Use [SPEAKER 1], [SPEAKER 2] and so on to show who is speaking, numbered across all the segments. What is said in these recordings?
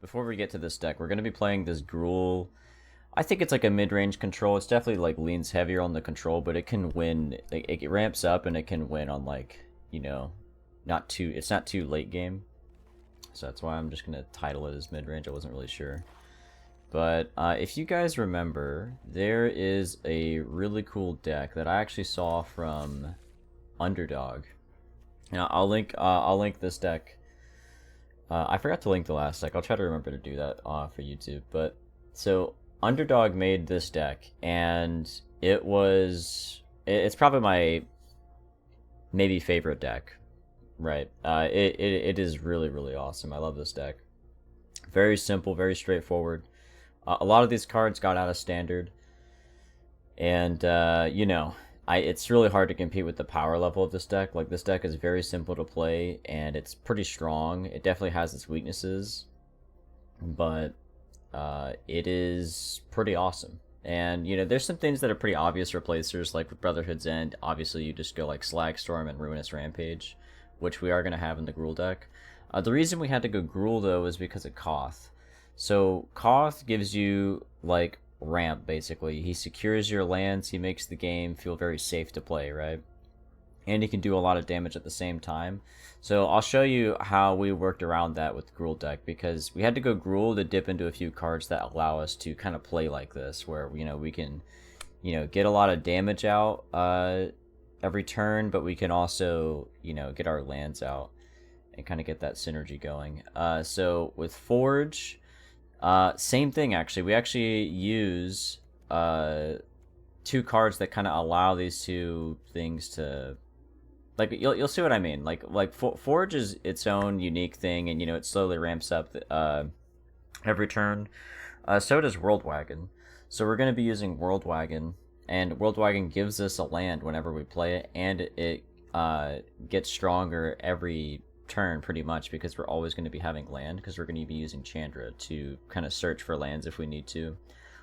[SPEAKER 1] before we get to this deck, we're going to be playing this Gruul. I think it's like a mid-range control. It's definitely like leans heavier on the control, but it can win. It ramps up and it can win on like, not too. It's not too late game. So that's why I'm just going to title it as mid-range. I wasn't really sure. But if you guys remember, there is a really cool deck that I actually saw from Underdog. Now I'll link this deck. I forgot to link the last deck. I'll try to remember to do that for YouTube. But so Underdog made this deck, and it's probably my maybe favorite deck. Right. It is really, really awesome. I love this deck. Very simple, very straightforward. A lot of these cards got out of standard, and it's really hard to compete with the power level of this deck. Like, this deck is very simple to play, and it's pretty strong. It definitely has its weaknesses, but it is pretty awesome. And there's some things that are pretty obvious replacers, like with Brotherhood's End. Obviously, you just go like Slagstorm and Ruinous Rampage, which we are going to have in the Gruul deck. The reason we had to go Gruul, though, is because of Koth. So Koth gives you, like, ramp, basically. He secures your lands, he makes the game feel very safe to play, right? And he can do a lot of damage at the same time. So I'll show you how we worked around that with the Gruul deck, because we had to go Gruul to dip into a few cards that allow us to kind of play like this, where, we can, get a lot of damage out every turn, but we can also, get our lands out and kind of get that synergy going. So with Forge, same thing, actually. We actually use two cards that kind of allow these two things to, like, you'll see what I mean. Like Forge is its own unique thing, and it slowly ramps up every turn. So does World Wagon. So we're going to be using World Wagon, and World Wagon gives us a land whenever we play it, and it gets stronger every turn pretty much, because we're always going to be having land, because we're going to be using Chandra to kind of search for lands if we need to.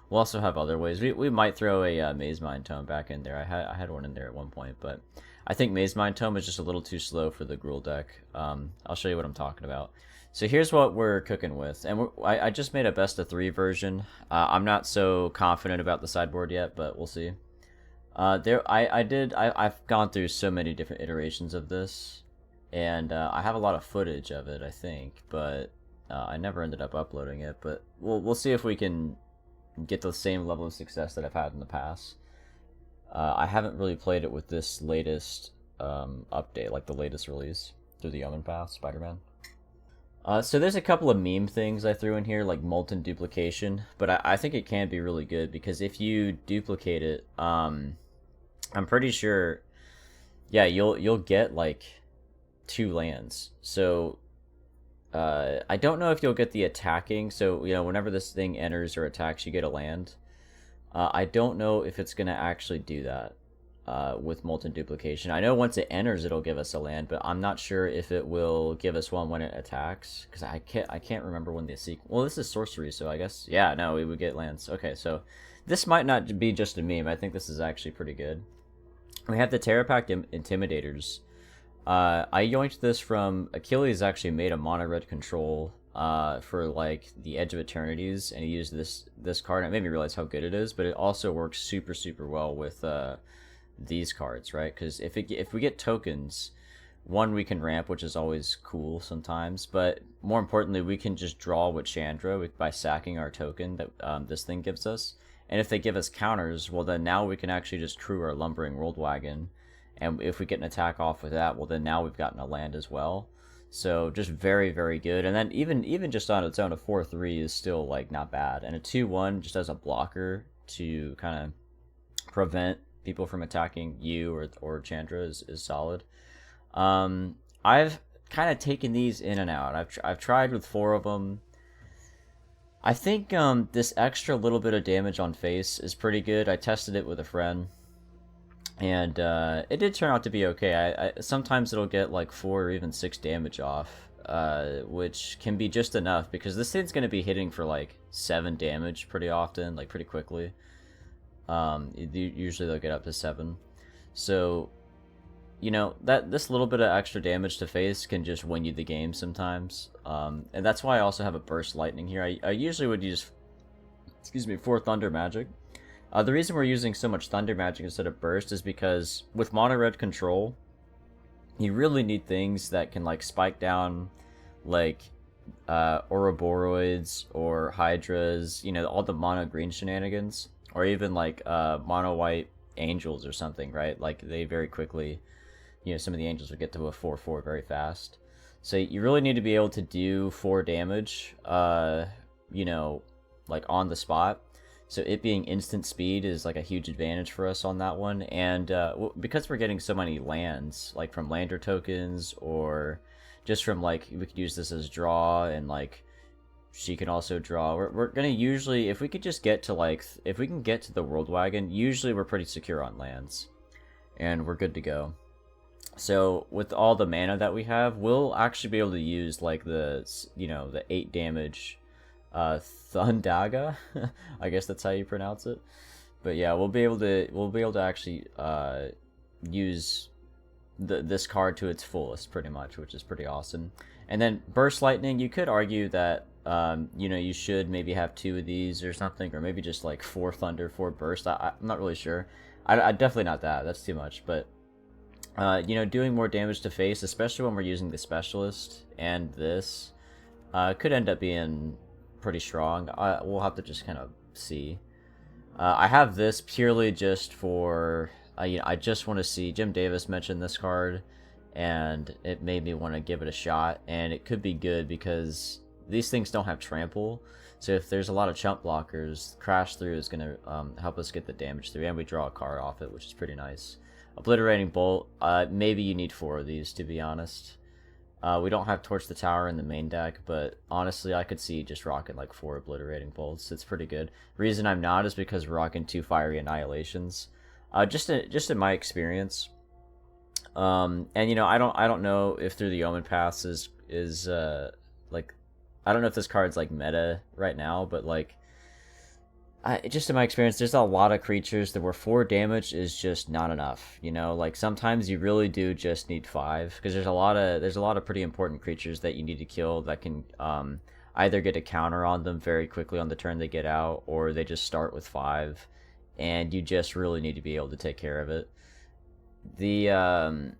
[SPEAKER 1] We'll also have other ways. We might throw a Maze Mind Tome back in there. I had one in there at one point, but I think Maze Mind Tome is just a little too slow for the Gruul deck. I'll show you what I'm talking about. So here's what we're cooking with, and I just made a best of 3 version. I'm not so confident about the sideboard yet, but we'll see. I've gone through so many different iterations of this, and I have a lot of footage of it, I think, but I never ended up uploading it. But we'll see if we can get the same level of success that I've had in the past. I haven't really played it with this latest update, like the latest release through the Omen Path, Spider-Man. So there's a couple of meme things I threw in here, like Molten Duplication, but I think it can be really good, because if you duplicate it, I'm pretty sure, yeah, you'll get like 2 lands. So I don't know if you'll get the attacking, so whenever this thing enters or attacks, you get a land. I don't know if it's gonna actually do that with Molten Duplication. I know once it enters, it'll give us a land, but I'm not sure if it will give us one when it attacks, because I can't remember when the sequence. Well, this is sorcery, so I guess, yeah, no, we would get lands. Okay, so this might not be just a meme. I think this is actually pretty good. We have the Terra Pact Intimidators. I yoinked this from Achilles. Actually made a Mono Red control for like the Edge of Eternities, and he used this card, and it made me realize how good it is. But it also works super well with these cards, right? Because if we get tokens, one, we can ramp, which is always cool sometimes, but more importantly, we can just draw with Chandra by sacking our token that this thing gives us. And if they give us counters, well, then now we can actually just crew our Lumbering World Wagon. And if we get an attack off with that, well, then now we've gotten a land as well. So just very, very good. And then even just on its own, a 4/3 is still like not bad. And a 2/1 just as a blocker to kind of prevent people from attacking you or Chandra is solid. I've kind of taken these in and out. I've tried with 4 of them. I think this extra little bit of damage on face is pretty good. I tested it with a friend, and it did turn out to be okay. Sometimes it'll get like 4 or even 6 damage off, which can be just enough, because this thing's going to be hitting for like 7 damage pretty often, like pretty quickly. Usually they'll get up to 7. So, that this little bit of extra damage to face can just win you the game sometimes. And that's why I also have a Burst Lightning here. I usually would use, excuse me, for Thunder Magic. The reason we're using so much Thunder Magic instead of Burst is because with Mono Red control, you really need things that can like spike down like Ouroboros or Hydras, you know, all the mono green shenanigans, or even like mono white angels or something, right? Like they very quickly, you know, some of the angels would get to a 4/4 very fast. So you really need to be able to do 4 damage, you know, like on the spot. So it being instant speed is like a huge advantage for us on that one. And because we're getting so many lands, like from lander tokens, or just from like, we could use this as draw, and like she can also draw. We're gonna usually, if we could just get to like, if we can get to the World Wagon, usually we're pretty secure on lands. And we're good to go. So with all the mana that we have, we'll actually be able to use like the, you know, the 8 damage Thundaga. I guess that's how you pronounce it. But yeah, we'll be able to actually use this card to its fullest pretty much, which is pretty awesome. And then Burst Lightning, you could argue that you know, you should maybe have 2 of these or something, or maybe just like 4 Thunder, 4 Burst. I'm not really sure. I definitely not that. That's too much. But you know, doing more damage to face, especially when we're using the Specialist and this, could end up being pretty strong. We'll have to just kind of see. I have this purely just for, you know, I just want to see. Jim Davis mentioned this card, and it made me want to give it a shot, and it could be good because these things don't have trample. So if there's a lot of chump blockers, Crash Through is going to help us get the damage through, and we draw a card off it, which is pretty nice. Obliterating Bolt, maybe you need 4 of these, to be honest. We don't have Torch the Tower in the main deck, but honestly, I could see just rocking like 4 Obliterating Bolts. It's pretty good. Reason I'm not is because we're rocking 2 Fiery Annihilations. Just in my experience. And you know, I don't know if Through the Omen Paths is like, I don't know if this card's like meta right now, but like, just in my experience, there's a lot of creatures that where 4 damage is just not enough. You know, like sometimes you really do just need 5, because there's a lot of pretty important creatures that you need to kill that can either get a counter on them very quickly on the turn they get out, or they just start with 5, and you just really need to be able to take care of it. The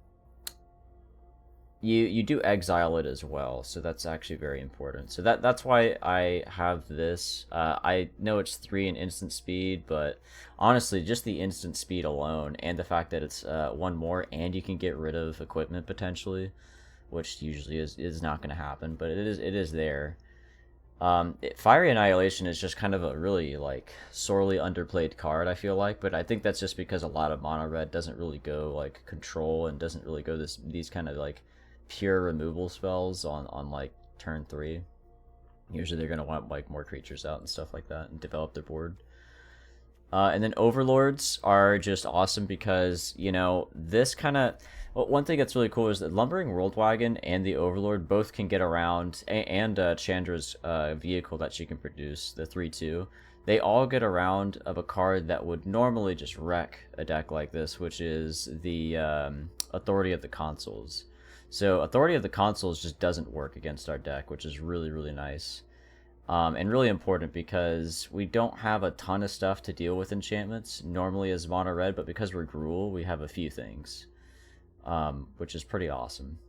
[SPEAKER 1] you do exile it as well, so that's actually very important. So that's why I have this. I know it's 3 in instant speed, but honestly, just the instant speed alone, and the fact that it's 1 more, and you can get rid of equipment potentially, which usually is not going to happen, but it is there. Fiery Annihilation is just kind of a really like sorely underplayed card, I feel like, but I think that's just because a lot of mono red doesn't really go like control, and doesn't really go these kind of like pure removal spells on like turn 3. Usually they're going to want like more creatures out and stuff like that and develop their board. And then Overlords are just awesome because, you know, this kind of, well, one thing that's really cool is that Lumbering World Wagon and the Overlord both can get around, and Chandra's vehicle that she can produce, the 3/2, they all get around of a card that would normally just wreck a deck like this, which is the Authority of the Consuls. So Authority of the Consuls just doesn't work against our deck, which is really, really nice. And really important because we don't have a ton of stuff to deal with enchantments normally as mono red, but because we're Gruul, we have a few things, which is pretty awesome.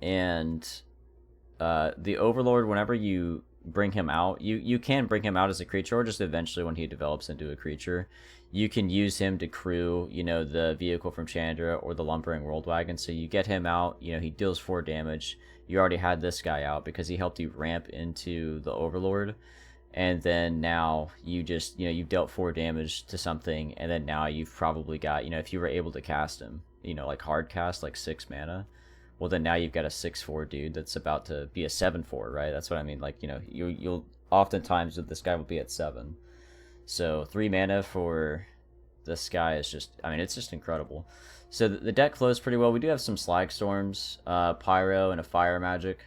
[SPEAKER 1] And the Overlord, whenever you bring him out, you can bring him out as a creature, or just eventually when he develops into a creature, you can use him to crew, you know, the vehicle from Chandra or the Lumbering World Wagon. So you get him out, you know, he deals 4 damage. You already had this guy out because he helped you ramp into the Overlord, and then now you just, you know, you've dealt 4 damage to something, and then now you've probably got, you know, if you were able to cast him, you know, like hard cast, like 6 mana, well then now you've got a 6/4 dude that's about to be a 7/4, right? That's what I mean. Like, you know, you'll oftentimes this guy will be at 7. So 3 mana for this guy is just, I mean, it's just incredible. So the deck flows pretty well. We do have some Slag Storms, Pyro, and a Fire Magic.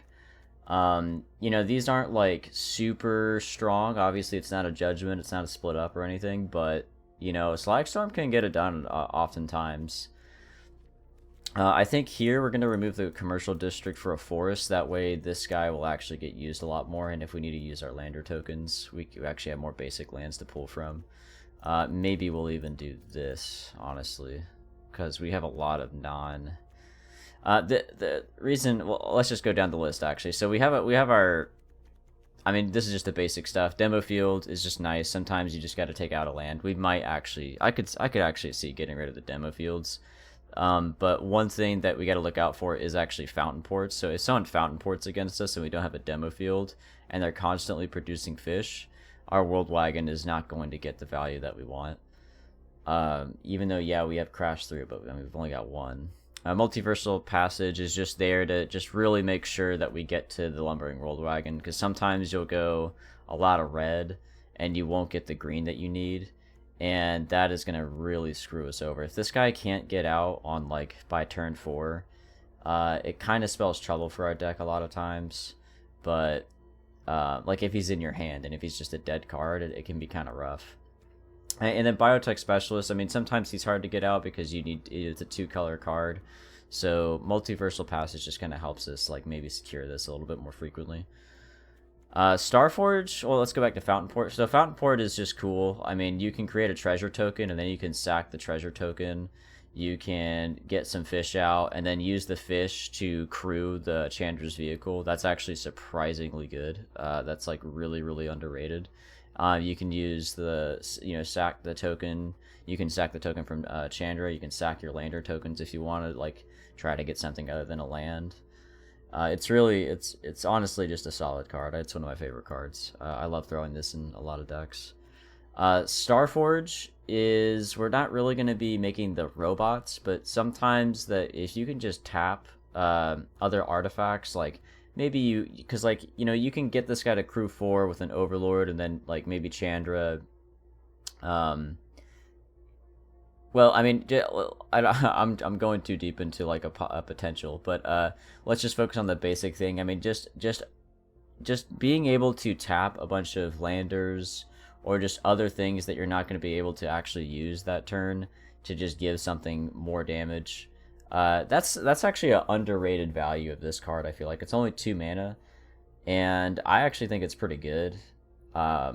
[SPEAKER 1] You know, these aren't like super strong. Obviously, it's not a Judgment, it's not a Split Up or anything, but, you know, Slag Storm can get it done oftentimes. I think here we're going to remove the commercial district for a forest. That way this guy will actually get used a lot more, and if we need to use our lander tokens, we actually have more basic lands to pull from. Maybe we'll even do this, honestly, because we have a lot of non... the reason... Well, let's just go down the list, actually. So we have our... I mean, this is just the basic stuff. Demo field is just nice. Sometimes you just got to take out a land. We might actually... I could actually see getting rid of the demo fields. But one thing that we got to look out for is actually fountain ports. So if someone fountain ports against us and we don't have a demo field and they're constantly producing fish, our world wagon is not going to get the value that we want. Even though, yeah, we have crash through, but I mean, we've only got one. Multiversal passage is just there to just really make sure that we get to the lumbering world wagon, because sometimes you'll go a lot of red and you won't get the green that you need. And that is going to really screw us over. If this guy can't get out on, like, by turn 4, it kind of spells trouble for our deck a lot of times. But, like, if he's in your hand and if he's just a dead card, it can be kind of rough. And then Biotech Specialist, I mean, sometimes he's hard to get out because it's a 2-color card. So Multiversal Passage just kind of helps us, like, maybe secure this a little bit more frequently. Starforge, well, let's go back to Fountain Port. So Fountain Port is just cool. I mean, you can create a treasure token, and then you can sack the treasure token. You can get some fish out, and then use the fish to crew the Chandra's vehicle. That's actually surprisingly good. That's, like, really, really underrated. You can use sack the token. You can sack the token from Chandra. You can sack your lander tokens if you want to, like, try to get something other than a land. It's honestly just a solid card. It's one of my favorite cards. I love throwing this in a lot of decks. Starforge is, we're not really going to be making the robots, but sometimes that if you can just tap other artifacts, like maybe because like, you can get this guy to crew 4 with an Overlord, and then like maybe Chandra. Well, I mean, I'm going too deep into like a potential, but let's just focus on the basic thing. I mean, just being able to tap a bunch of landers or just other things that you're not going to be able to actually use that turn to just give something more damage. That's actually an underrated value of this card. I feel like it's only 2 mana, and I actually think it's pretty good. I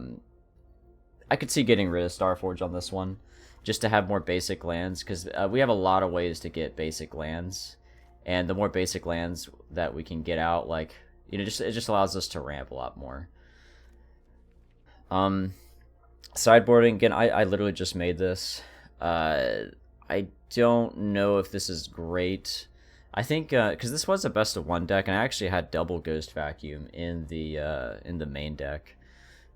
[SPEAKER 1] could see getting rid of Starforge on this one, just to have more basic lands, because we have a lot of ways to get basic lands, and the more basic lands that we can get out, like, it just allows us to ramp a lot more. Sideboarding, again, I literally just made this. I don't know if this is great. I think, because this was a best of 1 deck, and I actually had double Ghost Vacuum in the main deck.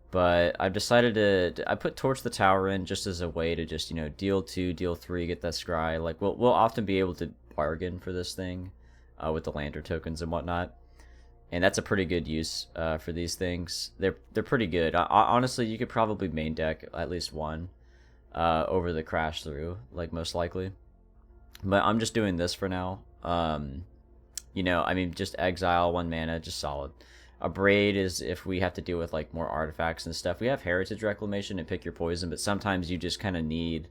[SPEAKER 1] But I've decided I put Torch the Tower in just as a way to just, deal 2, deal 3, get that scry. Like, we'll often be able to bargain for this thing with the Lander tokens and whatnot. And that's a pretty good use for these things. They're pretty good. Honestly, you could probably main deck at least 1 over the Crash Through, like, most likely. But I'm just doing this for now. I mean, just exile 1 mana, just solid. A Braid is if we have to deal with like more artifacts and stuff. We have Heritage Reclamation and Pick Your Poison, but sometimes you just kind of need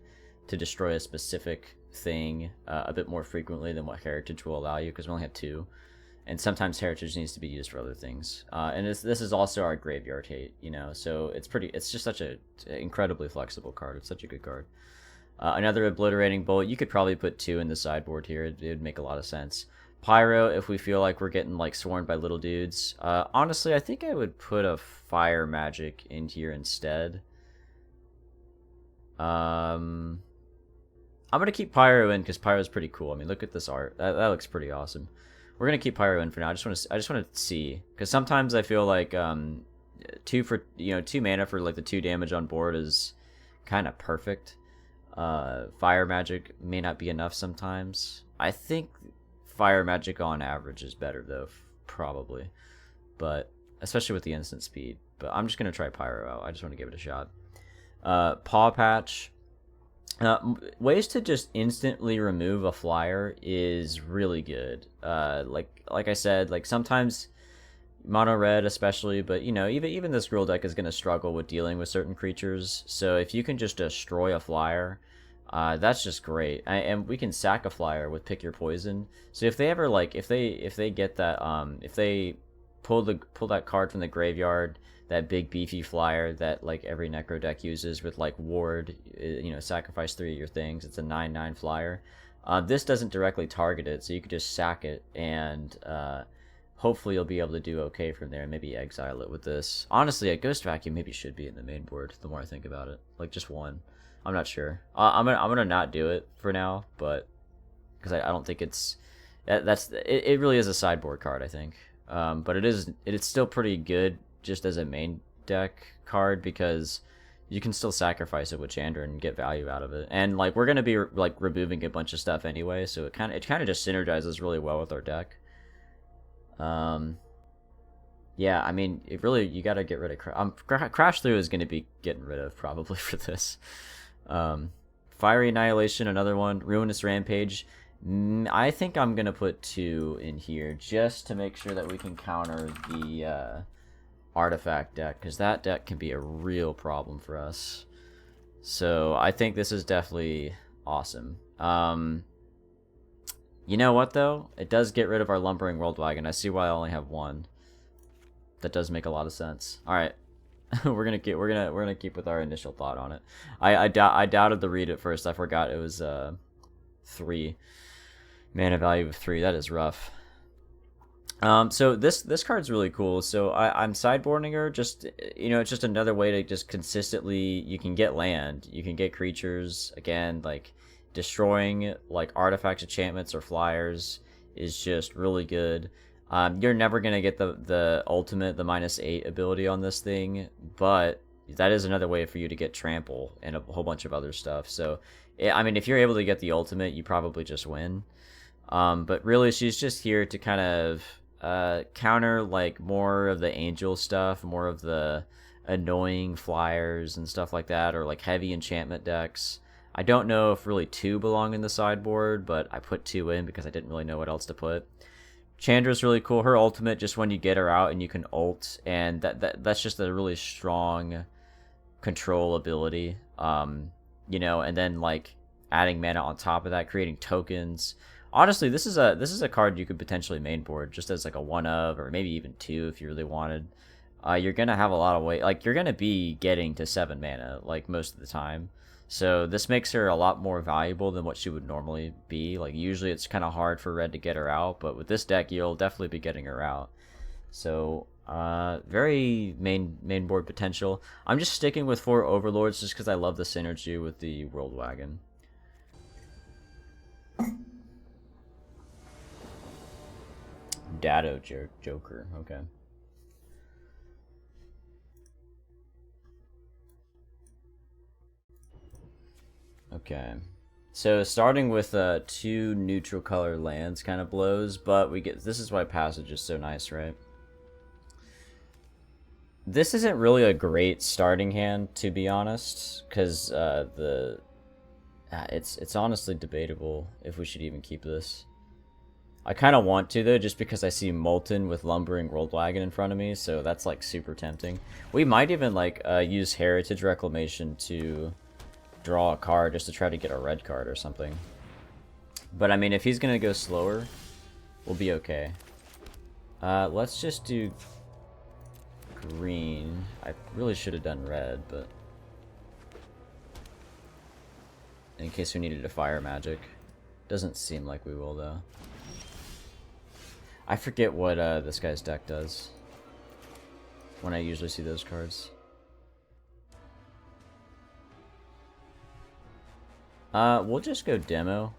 [SPEAKER 1] to destroy a specific thing a bit more frequently than what Heritage will allow you, because we only have 2. And sometimes Heritage needs to be used for other things. And this is also our Graveyard Hate, so it's just such a incredibly flexible card. It's such a good card. Another Obliterating Bolt. You could probably put 2 in the sideboard here. It would make a lot of sense. Pyro, if we feel like we're getting like swarmed by little dudes. Honestly, I think I would put a Fire Magic in here instead. I'm gonna keep Pyro in because Pyro's pretty cool. I mean, look at this art. That looks pretty awesome. We're gonna keep Pyro in for now. I just want to see, because sometimes I feel like 2 mana for like the 2 damage on board is kind of perfect. Fire Magic may not be enough sometimes. I think Fire Magic on average is better though, probably, but especially with the instant speed. But I'm just gonna try Pyro out. I just want to give it a shot. Paw Patch. Ways to just instantly remove a flyer is really good. Like I said, like sometimes Mono Red especially, but even this Gruul deck is gonna struggle with dealing with certain creatures. So if you can just destroy a flyer, That's just great. And we can sack a flyer with pick your poison. So if they ever like if they get that if they pull that card from the graveyard, that big beefy flyer that like every necro deck uses with like ward, you know, sacrifice 3 of your things. It's a 9/9 flyer. This doesn't directly target it, so you could just sack it and hopefully you'll be able to do okay from there. Maybe exile it with this. Honestly, a Ghost Vacuum maybe should be in the main board. The more I think about it, like just one. I'm not sure. I'm gonna not do it for now, but because I don't think it's it really is a sideboard card, I think. But it's still pretty good just as a main deck card because you can still sacrifice it with Chandra and get value out of it. And like we're gonna be like removing a bunch of stuff anyway, so it kind of just synergizes really well with our deck. Yeah, I mean, it really, you gotta get rid of Crash Through is gonna be getting rid of probably for this. Fiery Annihilation, another one. Ruinous Rampage. I think I'm gonna put 2 in here just to make sure that we can counter the artifact deck, because that deck can be a real problem for us. So I think this is definitely awesome. You know what though? It does get rid of our Lumbering Worldwagon. I see why I only have 1. That does make a lot of sense. All right. we're gonna keep with our initial thought on it. I doubted the read at first. I forgot it was 3 mana value of 3. That is rough. So this card's really cool. So I'm sideboarding her. Just, you know, it's just another way to just consistently, you can get land, you can get creatures. Again, like destroying like artifacts, enchantments, or flyers is just really good. You're never gonna get the ultimate, the -8 ability on this thing, but that is another way for you to get trample and a whole bunch of other stuff. So, I mean, if you're able to get the ultimate, you probably just win. But really, she's just here to kind of counter like more of the angel stuff, more of the annoying flyers and stuff like that, or like heavy enchantment decks. I don't know if really 2 belong in the sideboard, but I put 2 in because I didn't really know what else to put. Chandra's really cool. Her ultimate, just when you get her out and you can ult, and that's just a really strong control ability. You know, and then like adding mana on top of that, creating tokens. Honestly, this is a card you could potentially mainboard just as like a 1 of, or maybe even 2 if you really wanted. You're gonna have a lot of weight. Like you're gonna be getting to 7 mana like most of the time. So this makes her a lot more valuable than what she would normally be. Like usually it's kind of hard for red to get her out, but with this deck you'll definitely be getting her out. So very main board potential. I'm just sticking with 4 Overlords just because I love the synergy with the World Wagon. Dado Joker, okay. Okay, so starting with 2 neutral color lands kind of blows, but we get, this is why Passage is so nice, right? This isn't really a great starting hand, to be honest, because it's honestly debatable if we should even keep this. I kind of want to though, just because I see Molten with Lumbering Worldwagon in front of me, so that's like super tempting. We might even like use Heritage Reclamation to draw a card just to try to get a red card or something. But I mean, if he's gonna go slower, we'll be okay. Let's just do green. I really should have done red, but in case we needed a fire magic. Doesn't seem like we will though. I forget what this guy's deck does when I usually see those cards. We'll just go demo.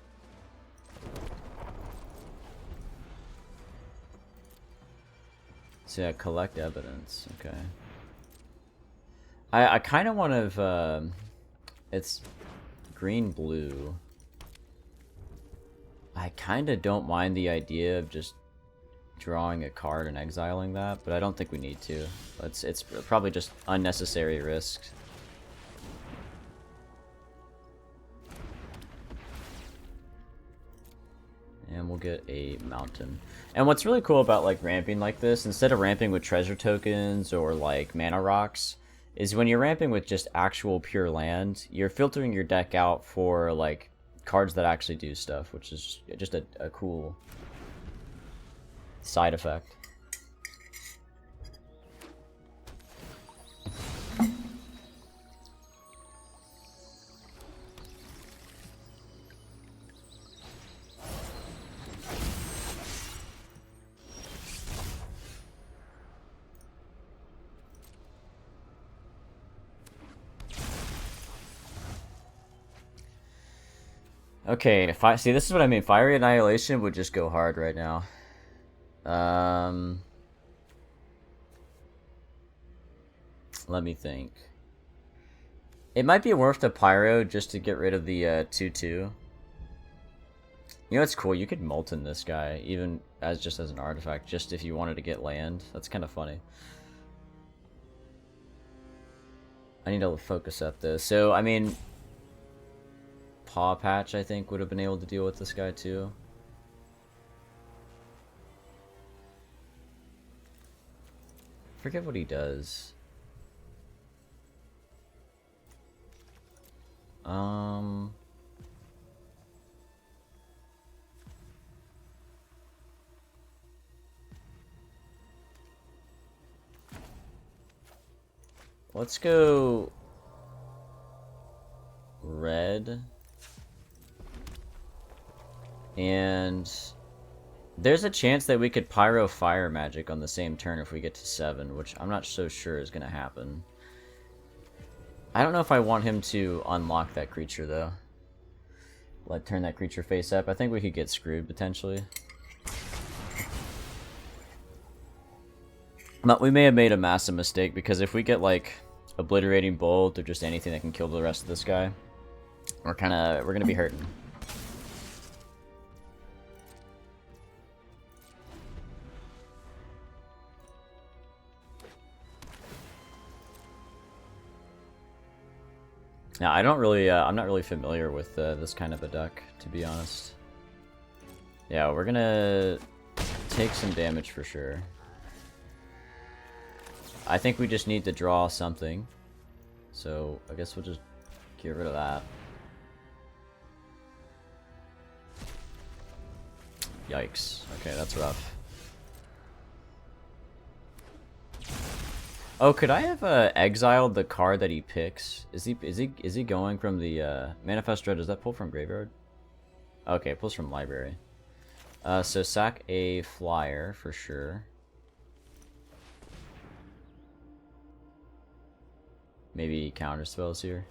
[SPEAKER 1] So yeah, collect evidence. Okay. I kind of want to. It's green blue. I kind of don't mind the idea of just drawing a card and exiling that, but I don't think we need to. It's probably just unnecessary risk. And we'll get a mountain. And what's really cool about like ramping like this, instead of ramping with treasure tokens or like mana rocks, is when you're ramping with just actual pure land, you're filtering your deck out for like cards that actually do stuff, which is just a cool side effect. Okay, if I see, this is what I mean. Fiery Annihilation would just go hard right now. Let me think. It might be worth the Pyro just to get rid of the 2/2. You know what's cool? You could Molten this guy, even as just as an artifact, just if you wanted to get land. That's kind of funny. I need to focus up though. So, I mean, Paw Patch, I think, would have been able to deal with this guy too. Forget what he does. Let's go red. And there's a chance that we could Pyro Fire Magic on the same turn if we get to 7, which I'm not so sure is going to happen. I don't know if I want him to unlock that creature, though. Like, turn that creature face up. I think we could get screwed, potentially. But we may have made a massive mistake, because if we get, like, Obliterating Bolt or just anything that can kill the rest of this guy, we're going to be hurting. Now, I'm not really familiar with this kind of a deck, to be honest. Yeah, we're gonna take some damage for sure. I think we just need to draw something. So, I guess we'll just get rid of that. Yikes. Okay, that's rough. Oh, could I have exiled the card that he picks? Is he going from the Manifest Dread? Does that pull from graveyard? Okay, it pulls from library. So sack a flyer for sure. Maybe counter spells here.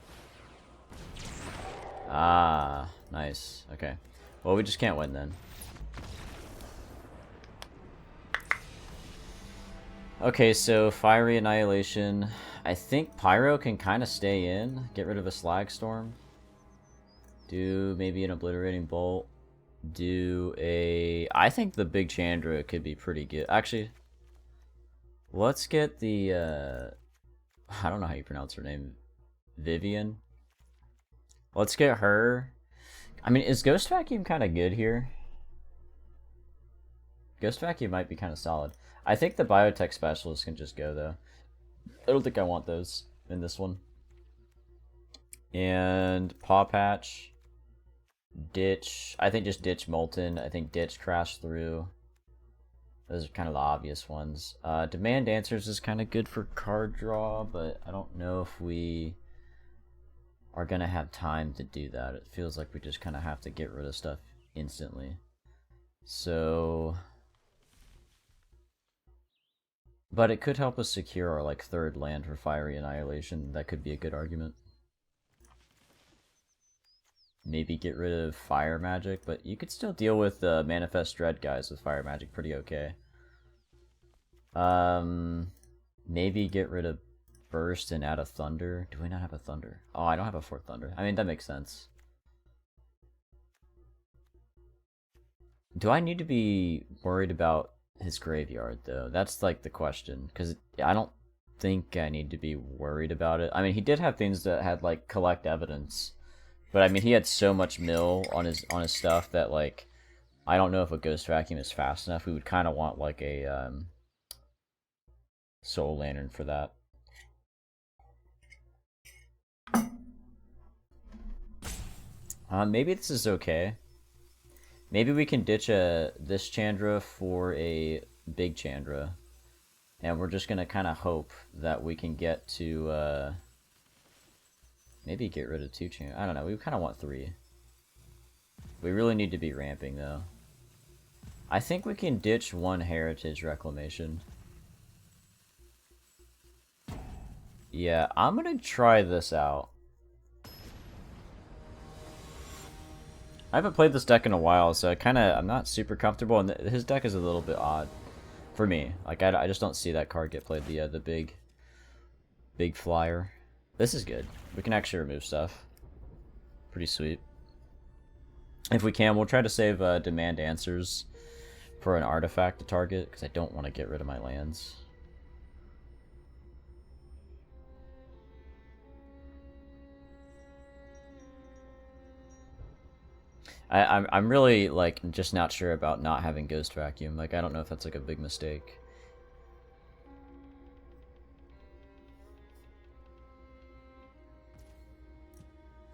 [SPEAKER 1] Ah, nice. Okay. Well, we just can't win then. Okay, so Fiery Annihilation. I think Pyro can kind of stay in. Get rid of a Slag Storm. Do maybe an Obliterating Bolt. Do a... I think the Big Chandra could be pretty good. Actually, let's get the... I don't know how you pronounce her name. Vivian. Let's get her. I mean, is Ghost Vacuum kind of good here? Ghost Vacuum might be kind of solid. I think the Biotech Specialist can just go, though. I don't think I want those in this one. And Paw Patch. Ditch. I think just Ditch Molten. I think Ditch Crash Through. Those are kind of the obvious ones. Demand Answers is kind of good for card draw, but I don't know if we are going to have time to do that. It feels like we just kind of have to get rid of stuff instantly. So... But it could help us secure our like third land for Fiery Annihilation. That could be a good argument. Maybe get rid of Fire Magic, but you could still deal with Manifest Dread guys with Fire Magic pretty okay. Maybe get rid of Burst and add a Thunder. Do we not have a Thunder? Oh, I don't have a 4th Thunder. I mean, that makes sense. Do I need to be worried about his graveyard, though? That's like the question, because I don't think I need to be worried about it. I mean, he did have things that had like Collect Evidence, but I mean, he had so much mill on his stuff that like I don't know if a Ghost Vacuum is fast enough. We would kind of want like a Soul Lantern for that. Maybe this is okay. Maybe we can ditch this Chandra for a big Chandra. And we're just gonna kind of hope that we can get to, maybe get rid of 2 Chandra. I don't know, we kind of want 3. We really need to be ramping, though. I think we can ditch 1 Heritage Reclamation. Yeah, I'm gonna try this out. I haven't played this deck in a while, so I'm not super comfortable, and his deck is a little bit odd for me. Like, I just don't see that card get played, the big flyer. This is good. We can actually remove stuff. Pretty sweet. If we can, we'll try to save Demand Answers for an artifact to target, because I don't want to get rid of my lands. I'm really, like, just not sure about not having Ghost Vacuum. Like, I don't know if that's, like, a big mistake.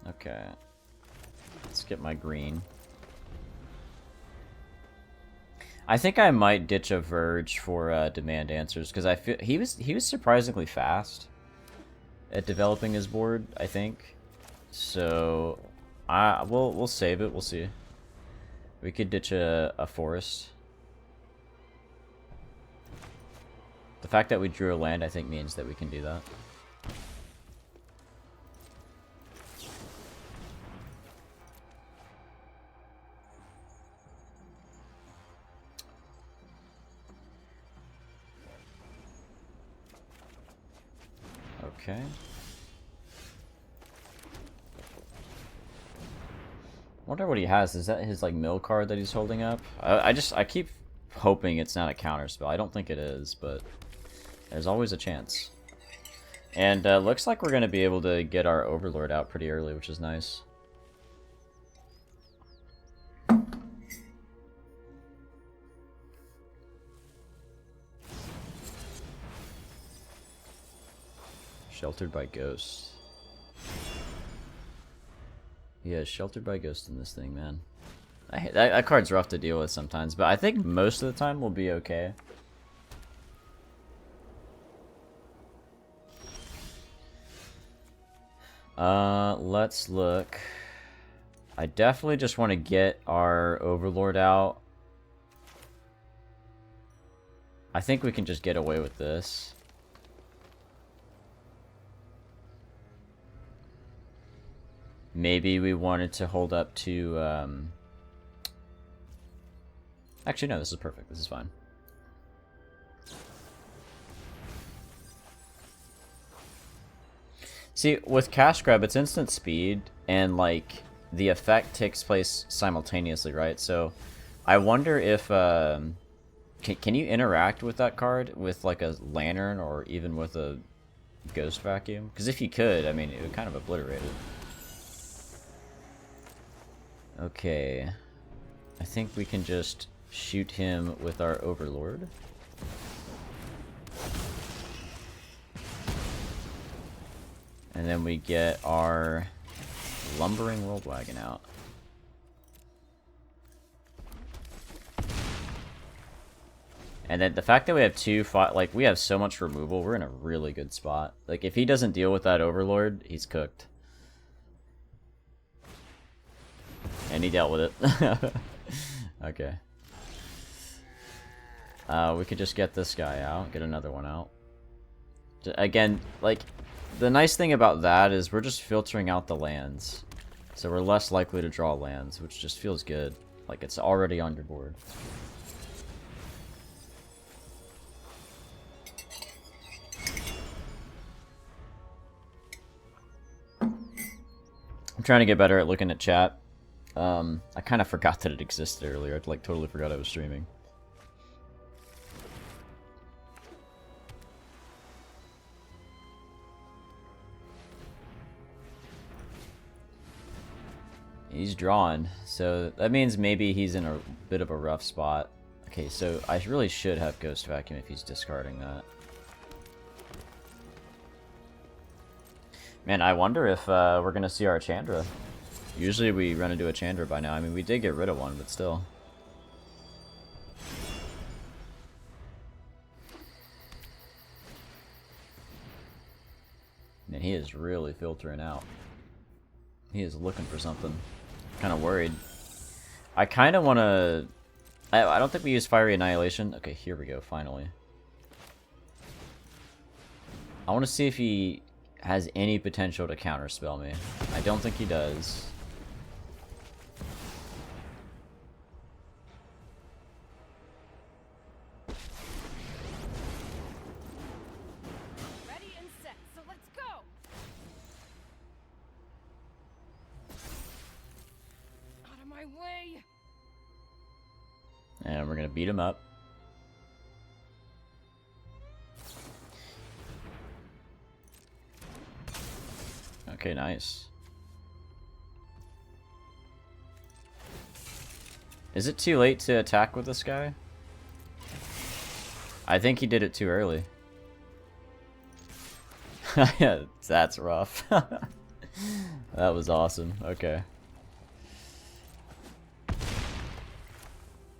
[SPEAKER 1] Okay. Let's get my green. I think I might ditch a Verge for Demand Answers, because I feel he was surprisingly fast at developing his board, I think. So we'll save it. We'll see. We could ditch a forest. The fact that we drew a land, I think, means that we can do that. Okay. Wonder what he has. Is that his, like, mill card that he's holding up? I keep hoping it's not a counterspell. I don't think it is, but there's always a chance. And looks like we're going to be able to get our Overlord out pretty early, which is nice. Sheltered by Ghost. Yeah, Sheltered by Ghost in this thing, man. That card's rough to deal with sometimes, but I think most of the time we'll be okay. Let's look. I definitely just want to get our Overlord out. I think we can just get away with this. Maybe we wanted to hold up to, Actually, no, this is perfect. This is fine. See, with Cash Grab, it's instant speed, and, like, the effect takes place simultaneously, right? So, I wonder if, can you interact with that card with, like, a Lantern or even with a Ghost Vacuum? Because if you could, I mean, it would kind of obliterate it. Okay, I think we can just shoot him with our Overlord. And then we get our Lumbering World Wagon out. And then the fact that we have like, we have so much removal, we're in a really good spot. Like, if he doesn't deal with that Overlord, he's cooked. And he dealt with it. Okay. We could just get this guy out, get another one out. Again, like, the nice thing about that is we're just filtering out the lands. So we're less likely to draw lands, which just feels good. Like, it's already on your board. I'm trying to get better at looking at chat. I kind of forgot that it existed earlier. I, like, totally forgot I was streaming. He's drawn, so that means maybe he's in a bit of a rough spot. Okay, so I really should have Ghost Vacuum if he's discarding that. Man, I wonder if we're gonna see our Chandra. Usually we run into a Chandra by now. I mean, we did get rid of one, but still. And he is really filtering out. He is looking for something. Kind of worried. I kind of want to... I don't think we use Fiery Annihilation. Okay, here we go, finally. I want to see if he has any potential to counterspell me. I don't think he does.
[SPEAKER 2] Ready and set, so let's go. Out of my way.
[SPEAKER 1] And we're gonna beat him up. Okay, nice. Is it too late to attack with this guy? I think he did it too early. That's rough. That was awesome. Okay.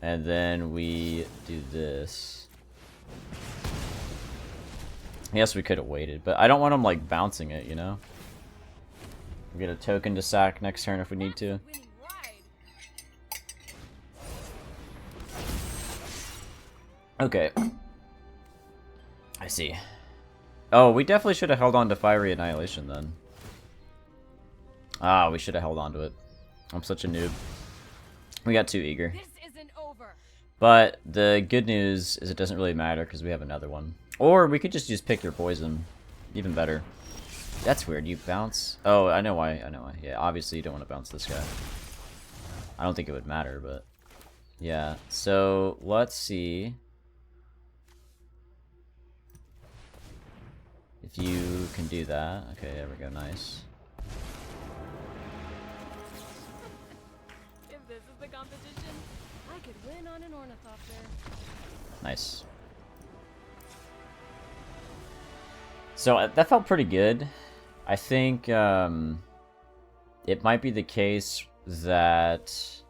[SPEAKER 1] And then we do this. Yes, we could have waited, but I don't want him like bouncing it, you know? We get a token to sack next turn if we need to. Okay. I see. Oh, we definitely should have held on to Fiery Annihilation then. Ah, we should have held on to it. I'm such a noob. We got too eager.
[SPEAKER 2] This isn't over.
[SPEAKER 1] But the good news is it doesn't really matter because we have another one. Or we could just use Pick Your Poison. Even better. That's weird. You bounce? Oh, I know why. I know why. Yeah, obviously you don't want to bounce this guy. I don't think it would matter, but... Yeah, so let's see... if you can do that. Okay, there we go. Nice.
[SPEAKER 2] If this is the competition, I could win on an ornithopter.
[SPEAKER 1] Nice. So that felt pretty good. I think it might be the case that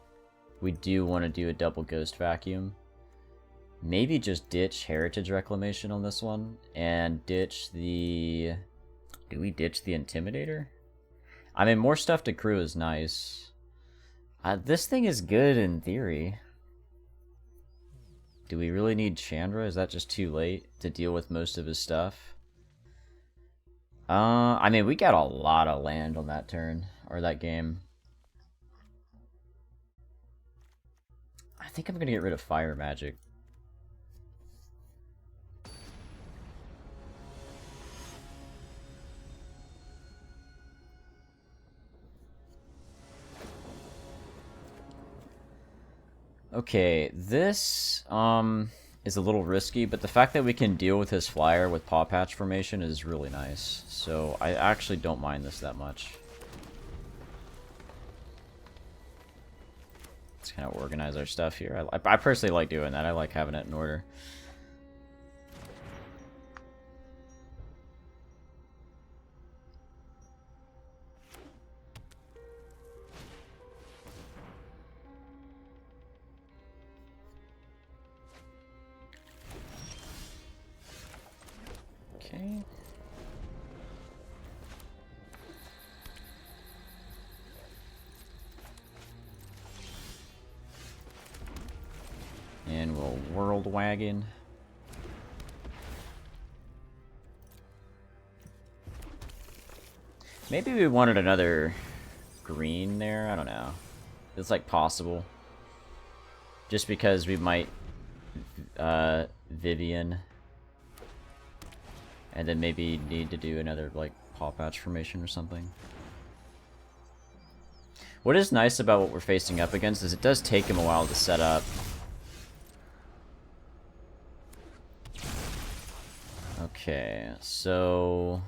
[SPEAKER 1] we do want to do a double Ghost Vacuum. Maybe just ditch Heritage Reclamation on this one and ditch the... Do we ditch the Intimidator? I mean, more stuff to crew is nice. This thing is good in theory. Do we really need Chandra? Is that just too late to deal with most of his stuff? I mean, we got a lot of land on that turn, or that game. I think I'm gonna get rid of Fire Magic. Okay, this is a little risky, but the fact that we can deal with his flyer with Paw Patch formation is really nice. So I actually don't mind this that much. Let's kind of organize our stuff here. I personally like doing that. I like having it in order. Okay. And we'll World Wagon. Maybe we wanted another green there. I don't know. It's like possible. Just because we might Vivian. And then maybe need to do another like Paw Patch formation or something. What is nice about what we're facing up against is it does take him a while to set up. Okay, so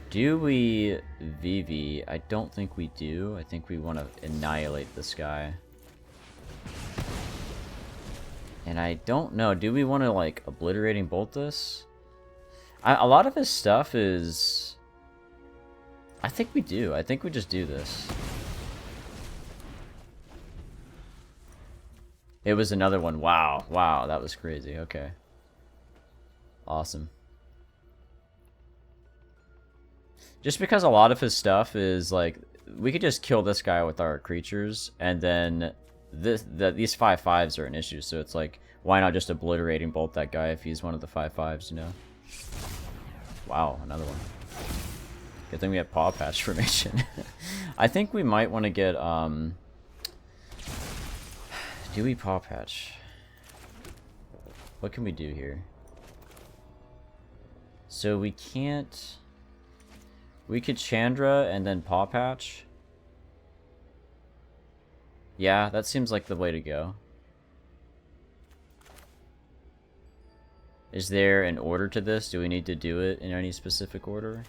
[SPEAKER 1] do we VV? I don't think we do. I think we want to annihilate this guy. And I don't know, do we want to like Obliterating Bolt this? A lot of his stuff is... I think we do. I think we just do this. It was another one. Wow. Wow, that was crazy. Okay. Awesome. Just because a lot of his stuff is like, we could just kill this guy with our creatures, and then these 5/5s are an issue, so it's like, why not just obliterating bolt that guy if he's one of the 5/5s, you know? Wow, another one. Good thing we have paw patch formation. I think we might want to get, do we paw patch? What can we do here? So we can't... We could Chandra and then paw patch. Yeah, that seems like the way to go. Is there an order to this? Do we need to do it in any specific order?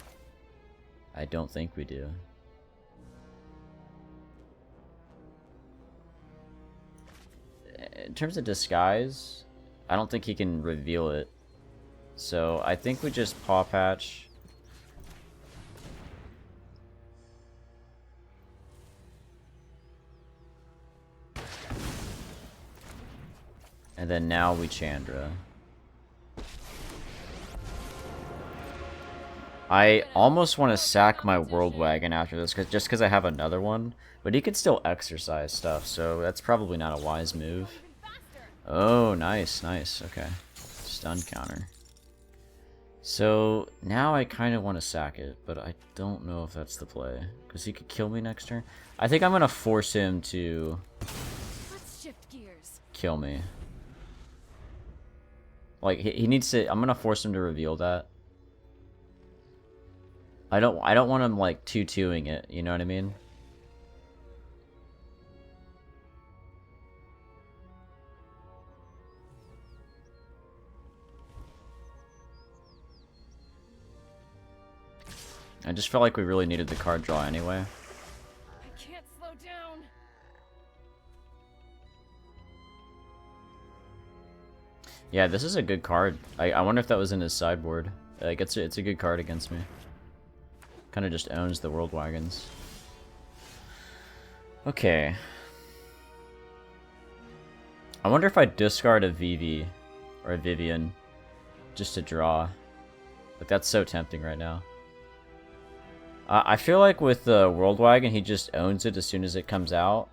[SPEAKER 1] I don't think we do. In terms of disguise, I don't think he can reveal it. So I think we just paw patch. And then now we Chandra. I almost want to sack my World Wagon after this, just because I have another one. But he can still exercise stuff, so that's probably not a wise move. Oh, nice, nice. Okay. Stun counter. So, now I kind of want to sack it, but I don't know if that's the play. Because he could kill me next turn. I think I'm going to force him to
[SPEAKER 2] Let's shift gears.
[SPEAKER 1] kill me. Like, he needs to... I'm going to force him to reveal that. I don't want him, like, 2-2-ing it, you know what I mean? I just felt like we really needed the card draw anyway.
[SPEAKER 2] I can't slow down.
[SPEAKER 1] Yeah, this is a good card. I wonder if that was in his sideboard. Like, it's a good card against me. Kind of just owns the World Wagons. Okay. I wonder if I discard a Vivi or a Vivian just to draw. But that's so tempting right now. I feel like with the World Wagon, he just owns it as soon as it comes out.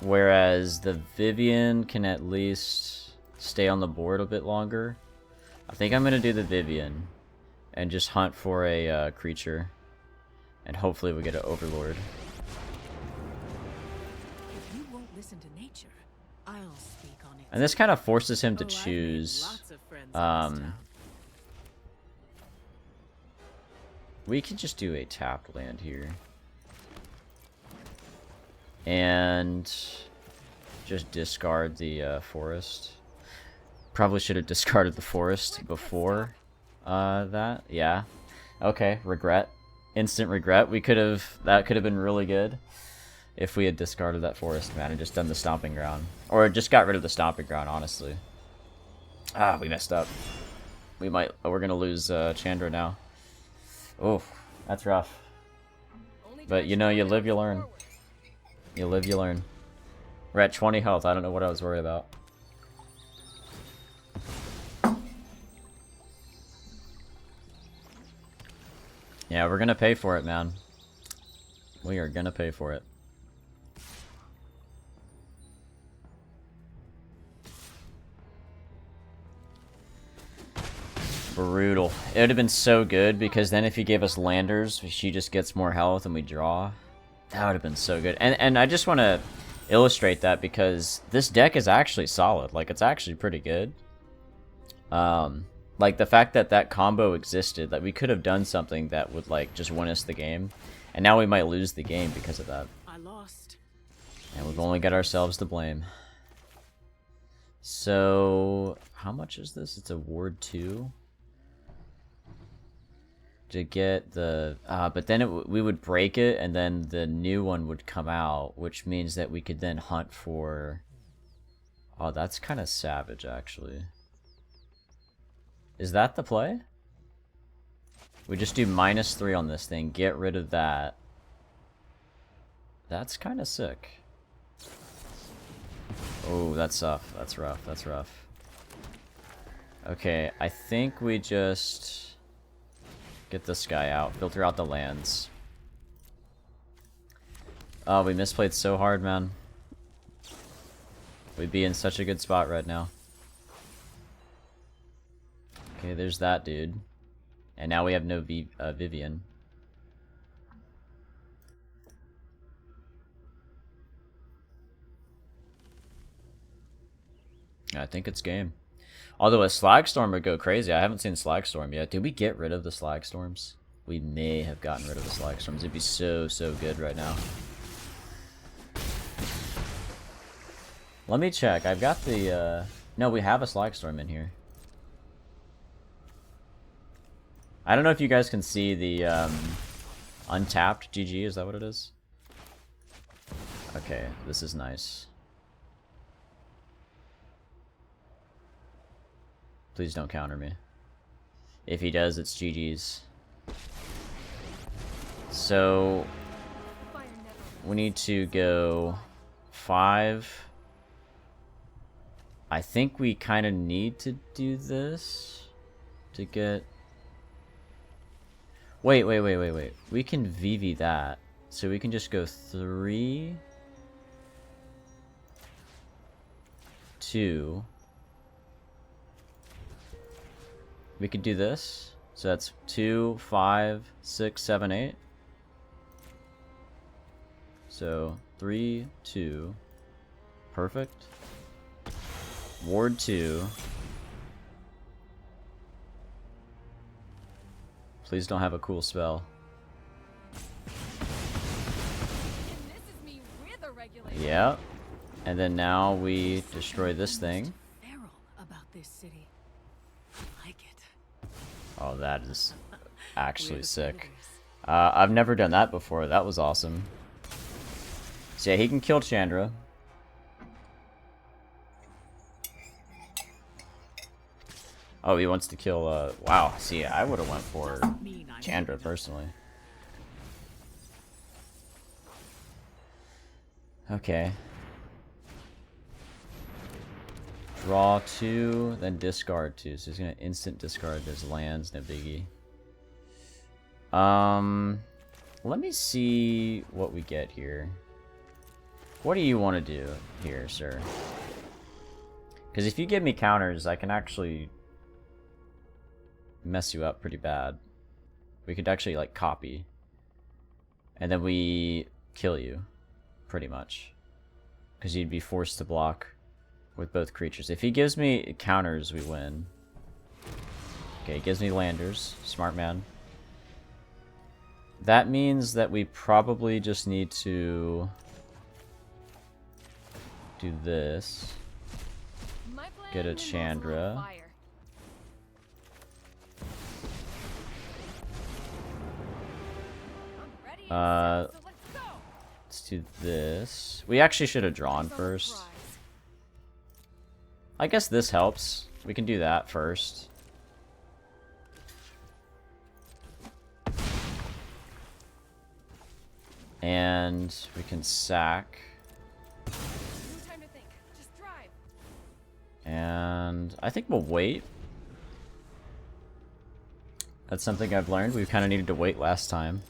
[SPEAKER 1] Whereas the Vivian can at least stay on the board a bit longer. I think I'm going to do the Vivian and just hunt for a creature. And hopefully we get an Overlord.
[SPEAKER 3] If you won't listen to nature, I'll speak on it.
[SPEAKER 1] And this kind of forces him to
[SPEAKER 3] Oh, I've made
[SPEAKER 1] choose...
[SPEAKER 3] lots of friends in this town.
[SPEAKER 1] We could just do a tapped land here. And just discard the forest. Probably should have discarded the forest before that. Yeah. Okay, regret. Instant regret. That could have been really good if we had discarded that forest, man, and just done the stomping ground. Or just got rid of the stomping ground, honestly. Ah, we messed up. We're gonna lose Chandra now. Oh, that's rough. But you know, you live, you learn. You live, you learn. We're at 20 health. I don't know what I was worried about. Yeah, we're gonna pay for it, man. We are gonna pay for it. Brutal. It would have been so good, because then if he gave us landers, she just gets more health and we draw. That would have been so good. And I just want to illustrate that, because this deck is actually solid. Like, it's actually pretty good. Like, the fact that that combo existed, that we could have done something that would, like, just win us the game. And now we might lose the game because of that.
[SPEAKER 3] I lost.
[SPEAKER 1] And we've only got ourselves to blame. So, how much is this? It's a Ward 2. To get the... but then we would break it, and then the new one would come out, which means that we could then hunt for... Oh, that's kind of savage, actually. Is that the play? We just do -3 on this thing, get rid of that. That's kind of sick. Oh, that's tough. That's rough. That's rough. Okay, I think we just get this guy out. Filter out the lands. Oh, we misplayed so hard, man. We'd be in such a good spot right now. Okay, there's that dude. And now we have no Vivian. I think it's game. Although a Slag Storm would go crazy. I haven't seen Slag Storm yet. Did we get rid of the Slag Storms? We may have gotten rid of the Slag Storms. It'd be so good right now. Let me check. I've got the... No, we have a Slag Storm in here. I don't know if you guys can see the untapped GG. Is that what it is? Okay, this is nice. Please don't counter me. If he does, it's GG's. So we need to go 5. I think we kind of need to do this to get... Wait. We can VV that. So we can just go 3, 2. We could do this. So that's 2, 5, 6, 7, 8. So 3, 2. Perfect. Ward 2. Please don't have a cool spell. Yeah. And then now we destroy this thing.
[SPEAKER 3] Feral about this city. I like it.
[SPEAKER 1] Oh, that is actually sick. I've never done that before. That was awesome. So yeah, he can kill Chandra. Oh, he wants to kill, wow, see, I would have went for Chandra, personally. Okay. Draw 2, then discard 2. So he's gonna instant discard his lands, no biggie. Let me see what we get here. What do you want to do here, sir? Because if you give me counters, I can actually mess you up pretty bad. We could actually like copy, and then we kill you, pretty much, because you'd be forced to block with both creatures. If he gives me counters, we win. Okay, he gives me landers. Smart man. That means that we probably just need to do this. Get a Chandra. Let's do this. We actually should have drawn first. I guess this helps. We can do that first. And we can sack. And I think we'll wait. That's something I've learned. We kind of needed to wait last time.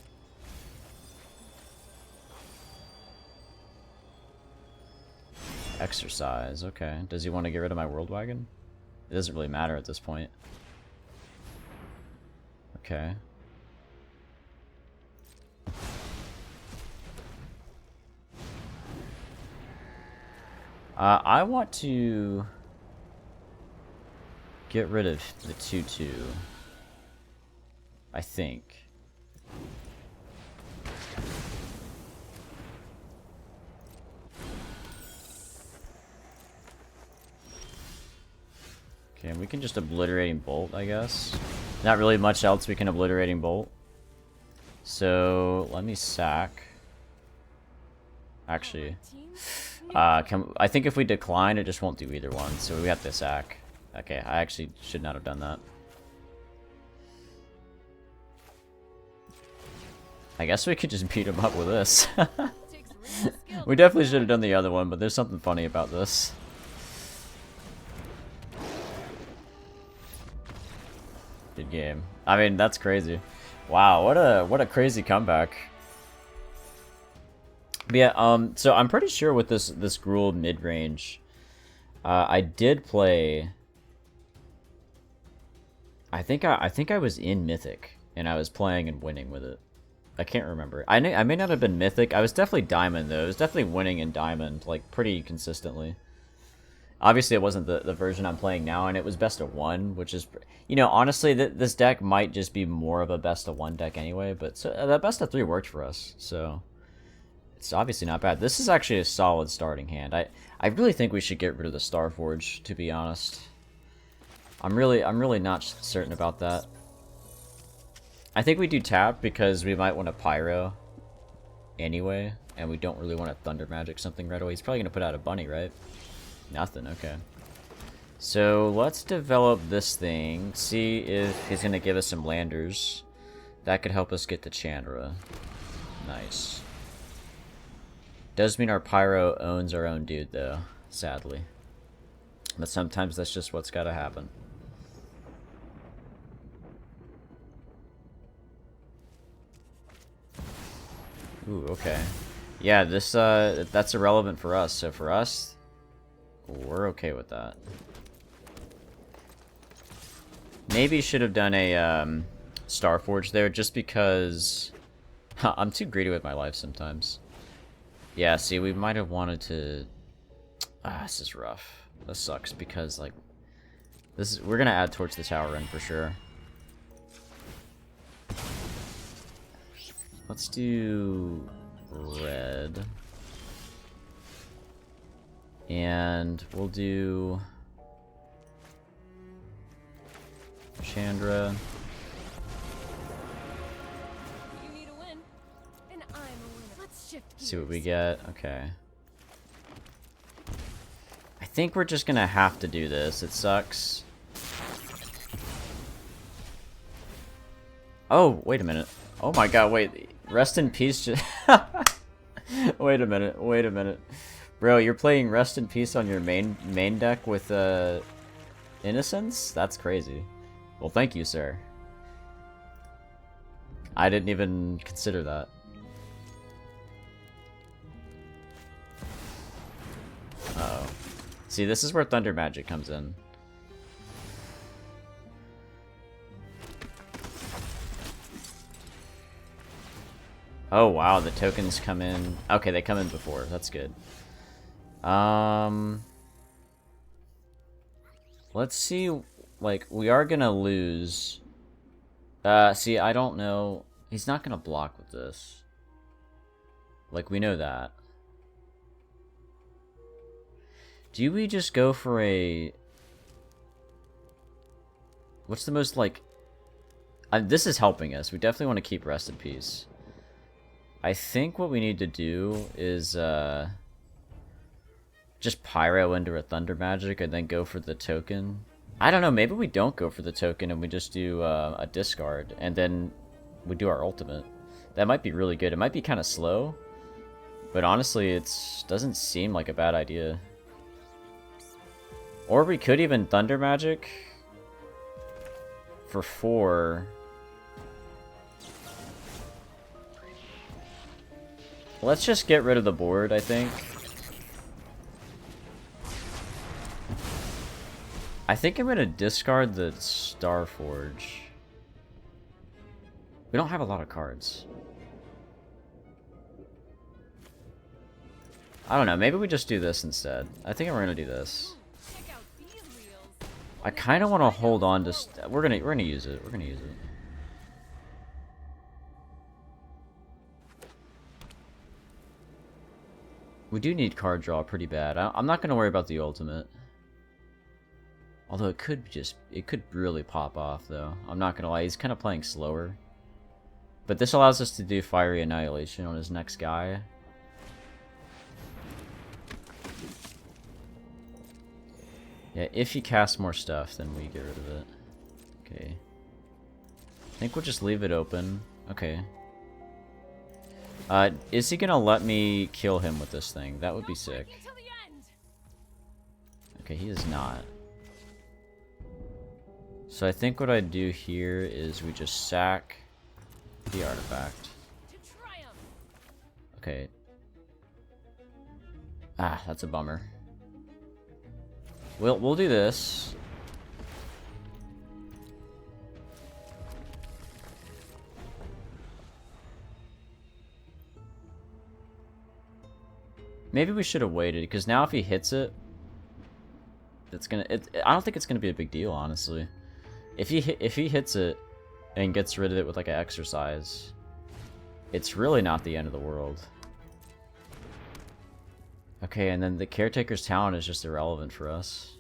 [SPEAKER 1] Exercise, okay. Does he want to get rid of my World Wagon? It doesn't really matter at this point. Okay. I want to get rid of the 2/2. I think. Okay, and we can just Obliterating Bolt, I guess. Not really much else we can Obliterating Bolt. So, let me sack. Actually, I think if we decline, it just won't do either one, so we have to sack. Okay, I actually should not have done that. I guess we could just beat him up with this. We definitely should have done the other one, but there's something funny about this. game. I mean, that's crazy. Wow, what a crazy comeback. But yeah, so I'm pretty sure with this Gruul mid-range, I did play. I think I was in Mythic and I was playing and winning with it. I can't remember. I may not have been Mythic. I was definitely Diamond though. I was definitely winning in Diamond like pretty consistently. Obviously, it wasn't the version I'm playing now, and it was best of one, which is, you know, honestly, this deck might just be more of a best of one deck anyway. But so, that best of three worked for us, so it's obviously not bad. This is actually a solid starting hand. I really think we should get rid of the Starforge, to be honest. I'm really not certain about that. I think we do tap because we might want to Pyro anyway, and we don't really want to Thunder Magic something right away. He's probably going to put out a Bunny, right? Nothing, okay. So let's develop this thing, see if he's going to give us some landers. That could help us get to Chandra. Nice. Does mean our Pyro owns our own dude, though, sadly. But sometimes that's just what's got to happen. Ooh, okay. Yeah, this that's irrelevant for us. So for us, we're okay with that. Maybe should have done a Starforge there, just because I'm too greedy with my life sometimes. Yeah, see, we might have wanted to. This is rough. This sucks because like we're gonna add Torch the Tower in for sure. Let's do red. And we'll do Chandra.
[SPEAKER 2] You need a win, and I'm a winner. Let's shift gears.
[SPEAKER 1] See what we get. Okay. I think we're just gonna have to do this. It sucks. Oh, wait a minute. Oh my god, wait. Rest in peace. Just wait a minute. Wait a minute. Bro, you're playing Rest in Peace on your main deck with Innocence? That's crazy. Well, thank you, sir. I didn't even consider that. Uh-oh. See, this is where Thunder Magic comes in. Oh wow, the tokens come in. Okay, they come in before. That's good. Let's see. Like, we are gonna lose. See, I don't know. He's not gonna block with this. Like, we know that. Do we just go for a... What's the most, like... this is helping us. We definitely want to keep Rest in Peace. I think what we need to do is, just Pyro into a Thunder Magic and then go for the token. I don't know, maybe we don't go for the token and we just do a discard and then we do our ultimate. That might be really good. It might be kind of slow, but honestly, it doesn't seem like a bad idea. Or we could even Thunder Magic for 4. Let's just get rid of the board, I think. I think I'm going to discard the Starforge. We don't have a lot of cards. I don't know, maybe we just do this instead. I think we're going to do this.
[SPEAKER 2] Check out these wheels.
[SPEAKER 1] I kind of want to hold on to... We're gonna use it. We're going to use it. We do need card draw pretty bad. I'm not going to worry about the ultimate. Although it could really pop off though. I'm not going to lie, he's kind of playing slower. But this allows us to do Fiery Annihilation on his next guy. Yeah, if he casts more stuff, then we get rid of it. Okay. I think we'll just leave it open. Okay. Is he gonna let me kill him with this thing? That would be sick. Okay, he is not. So I think what I do here is we just sack the artifact.
[SPEAKER 2] To triumph.
[SPEAKER 1] Okay. Ah, that's a bummer. We'll do this. Maybe we should have waited, because now if he hits it, it's gonna. I don't think it's gonna be a big deal, honestly. If he hits it and gets rid of it with like an exercise, it's really not the end of the world. Okay, and then the Caretaker's talent is just irrelevant for us.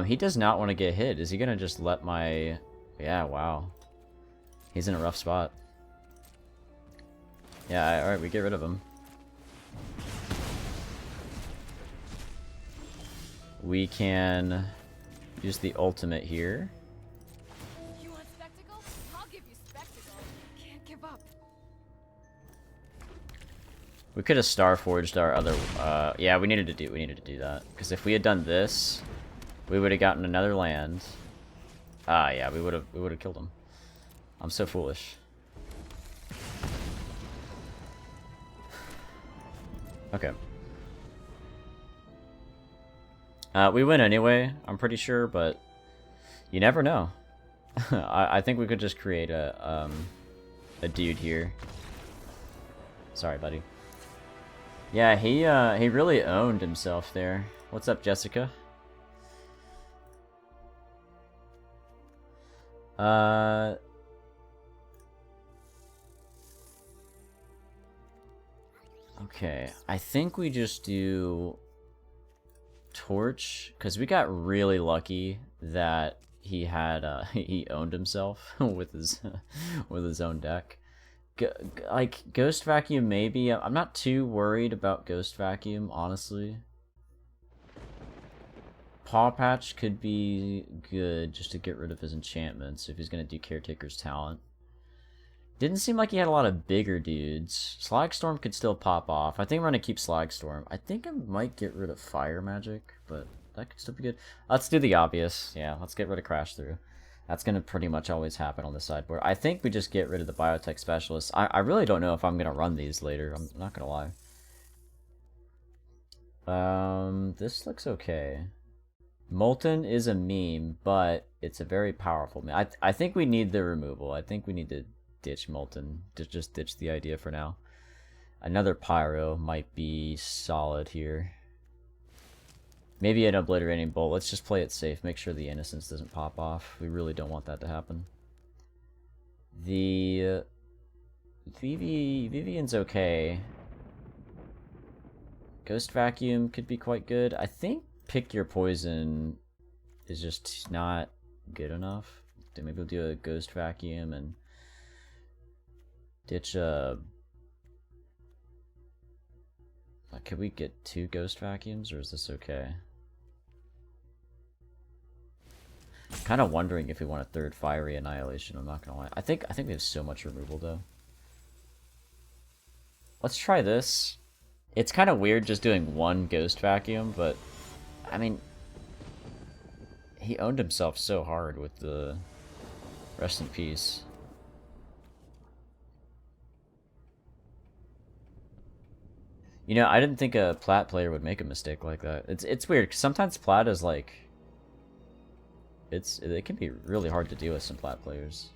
[SPEAKER 1] He does not want to get hit. Is he gonna just let my... Yeah, wow. He's in a rough spot. Yeah, alright, we get rid of him. We can use the ultimate here.
[SPEAKER 2] You want spectacle? I'll give you spectacle. Can't give up.
[SPEAKER 1] We could have Star Forged our other. Yeah, we needed to do that, because if we had done this, we would have gotten another land. Ah, yeah, we would have killed him. I'm so foolish. Okay. We win anyway, I'm pretty sure, but you never know. I think we could just create a dude here. Sorry, buddy. Yeah, he really owned himself there. What's up, Jessica? Okay, I think we just do Torch, because we got really lucky that he had he owned himself with his own deck. Like Ghost Vacuum, maybe. I'm not too worried about Ghost Vacuum, honestly. Paw Patch could be good just to get rid of his enchantments if he's gonna do Caretaker's talent. Didn't seem like he had a lot of bigger dudes. Slagstorm could still pop off. I think we're gonna keep Slagstorm. I think I might get rid of Fire Magic, but that could still be good. Let's do the obvious. Yeah, let's get rid of Crash Through. That's gonna pretty much always happen on the sideboard. I think we just get rid of the Biotech Specialist. I really don't know if I'm gonna run these later. I'm not gonna lie. This looks okay. Molten is a meme, but it's a very powerful meme. I think we need the removal. I think we need to ditch Molten. Just ditch the idea for now. Another Pyro might be solid here. Maybe an Obliterating Bolt. Let's just play it safe. Make sure the Innocence doesn't pop off. We really don't want that to happen. The Vivian's okay. Ghost Vacuum could be quite good. I think Pick Your Poison is just not good enough. Maybe we'll do a Ghost Vacuum and ditch a... Could we get 2 Ghost Vacuums, or is this okay? Kind of wondering if we want a 3rd Fiery Annihilation. I'm not gonna lie. I think we have so much removal though. Let's try this. It's kind of weird just doing 1 Ghost Vacuum, but I mean, he owned himself so hard with the Rest in Peace. You know, I didn't think a Plat player would make a mistake like that. It's weird, 'cause sometimes Plat is like... It can be really hard to deal with some Plat players.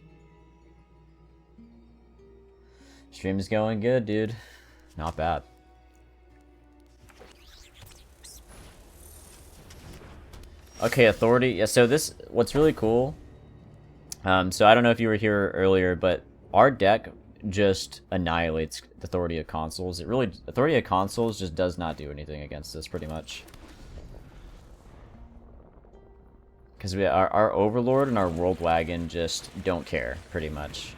[SPEAKER 1] Stream's going good, dude. Not bad. Okay, Authority. Yeah, so this... What's really cool... so I don't know if you were here earlier, but our deck just annihilates Authority of Consoles. Authority of Consoles just does not do anything against this, pretty much. Because our Overlord and our World Wagon just don't care, pretty much.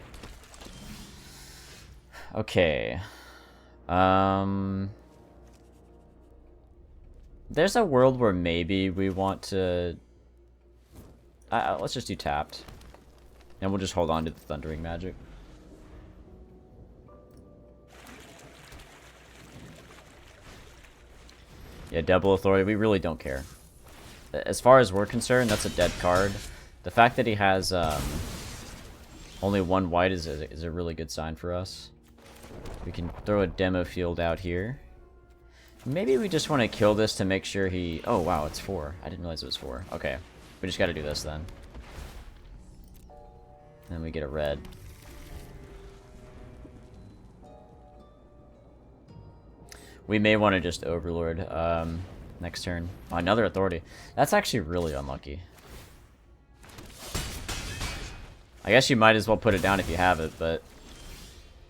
[SPEAKER 1] Okay. There's a world where maybe we want to... let's just do tapped. And we'll just hold on to the Thundering Magic. Yeah, double Authority. We really don't care. as far as we're concerned, that's a dead card. The fact that he has only one white is a really good sign for us. We can throw a demo field out here. Maybe we just want to kill this to make sure he... Oh, wow, it's 4. I didn't realize it was 4. Okay, we just got to do this then. Then we get a red. We may want to just Overlord next turn. Oh, another Authority. That's actually really unlucky. I guess you might as well put it down if you have it, but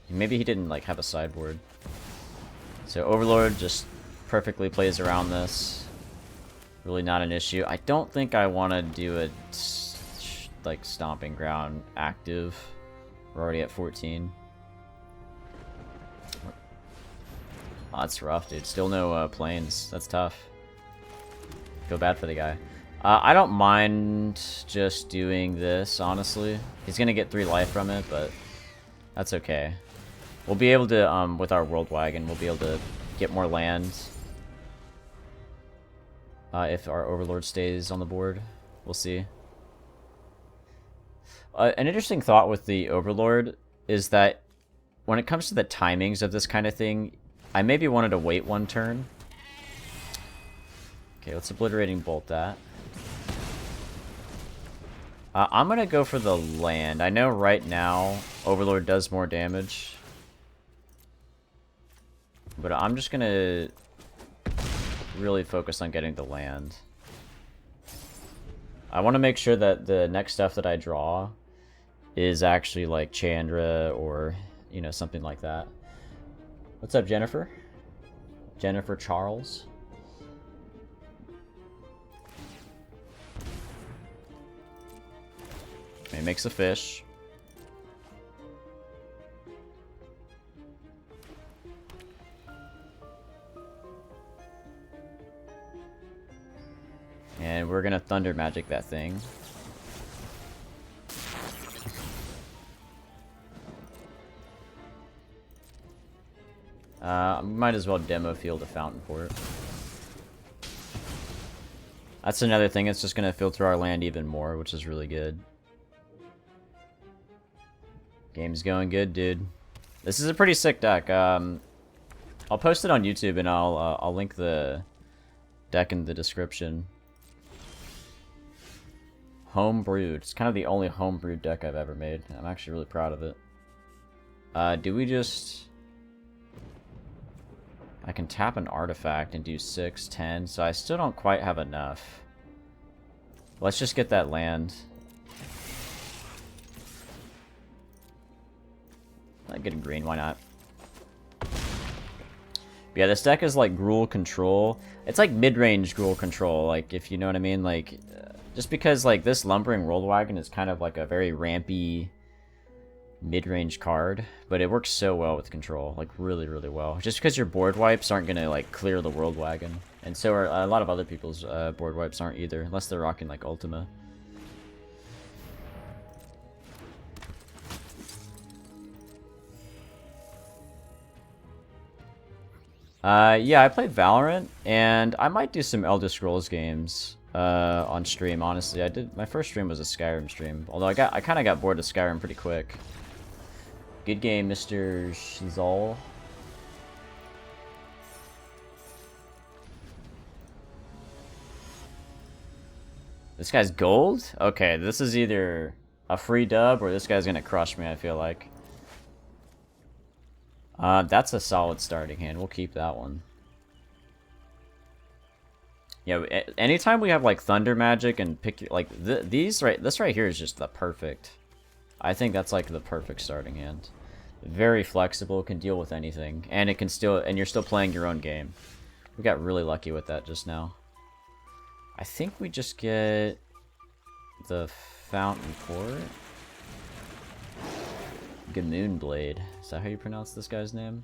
[SPEAKER 1] maybe he didn't like have a sideboard. So Overlord just perfectly plays around this. Really not an issue. I don't think I want to do a like Stomping Ground active. We're already at 14. Oh, that's rough, dude. Still no planes. That's tough. Feel bad for the guy. I don't mind just doing this, honestly. He's gonna get 3 life from it, but that's okay. We'll be able to, with our World Wagon, we'll be able to get more land. If our Overlord stays on the board. We'll see. An interesting thought with the Overlord is that when it comes to the timings of this kind of thing, I maybe wanted to wait 1 turn. Okay, let's Obliterating Bolt that. I'm gonna go for the land. I know right now Overlord does more damage, but I'm just gonna really focus on getting the land. I want to make sure that the next stuff that I draw is actually like Chandra or, you know, something like that. What's up, Jennifer? Jennifer Charles. He makes a fish. And we're gonna Thunder Magic that thing. Might as well demo field a Fountain Port. That's another thing, it's just gonna filter our land even more, which is really good. Game's going good, dude. This is a pretty sick deck. I'll post it on YouTube and I'll link the deck in the description. Homebrewed. It's kind of the only homebrewed deck I've ever made. I'm actually really proud of it. Do we just... I can tap an artifact and do 6, 10, so I still don't quite have enough. Let's just get that land. I get a green, why not? But yeah, this deck is like Gruul Control. It's like mid-range Gruul Control, like, if you know what I mean. Like, just because like this Lumbering World Wagon is kind of like a very rampy mid-range card, but it works so well with Control, like really, really well. Just because your board wipes aren't gonna like clear the World Wagon, and so are a lot of other people's board wipes aren't either, unless they're rocking like Ultima. Yeah, I played Valorant, and I might do some Elder Scrolls games on stream. Honestly, I did. My first stream was a Skyrim stream, although I kind of got bored of Skyrim pretty quick. Good game, Mr. Shizal. This guy's gold? Okay, this is either a free dub or this guy's gonna crush me, I feel like. That's a solid starting hand. We'll keep that one. Yeah, anytime we have like Thunder Magic and pick like this right here is just the perfect. I think that's like the perfect starting hand. Very flexible, can deal with anything, and it can still, and you're still playing your own game. We got really lucky with that just now. I think we just get the Fountain Port. Gamoon Blade. Is that how you pronounce this guy's name?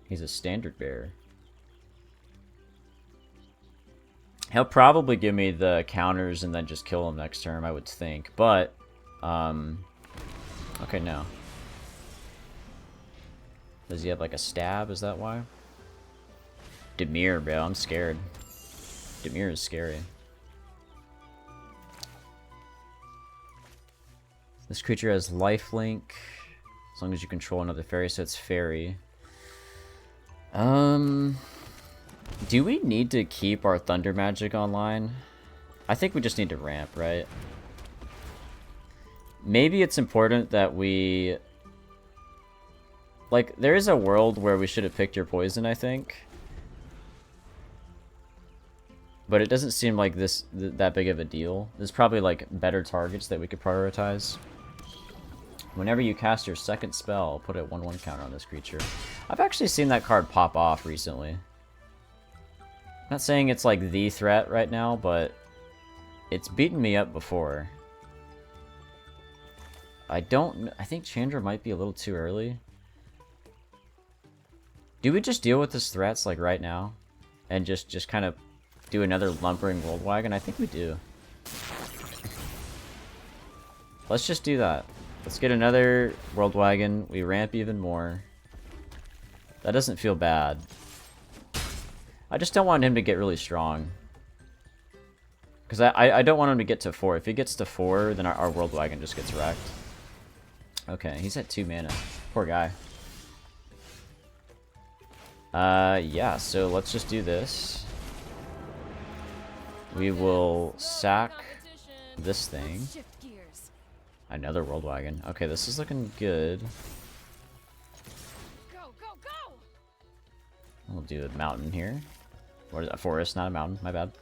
[SPEAKER 1] He's a standard bearer. He'll probably give me the counters and then just kill him next turn, I would think. But, okay, no. Does he have like a stab? Is that why? Dimir, bro. I'm scared. Dimir is scary. This creature has lifelink. As long as you control another fairy, so it's fairy. Do we need to keep our thunder magic online? I think we just need to ramp, right? Maybe it's important that we... Like, there is a world where we should have picked your poison, I think. But it doesn't seem like that big of a deal. There's probably, like, better targets that we could prioritize. Whenever you cast your second spell, put a 1/1 counter on this creature. I've actually seen that card pop off recently. I'm not saying it's, like, the threat right now, but it's beaten me up before. I think Chandra might be a little too early. Do we just deal with his threats, like, right now? And just kind of do another lumbering world wagon? I think we do. Let's just do that. Let's get another world wagon. We ramp even more. That doesn't feel bad. I just don't want him to get really strong. Because I don't want him to get to 4. If he gets to 4, then our world wagon just gets wrecked. Okay, he's at 2 mana. Poor guy. Yeah, so let's just do this. We will sack this thing.
[SPEAKER 2] Shift gears.
[SPEAKER 1] Another world wagon. Okay, this is looking good.
[SPEAKER 2] Go, go, go!
[SPEAKER 1] We'll do a mountain here. What is that? Forest, not a mountain. My bad.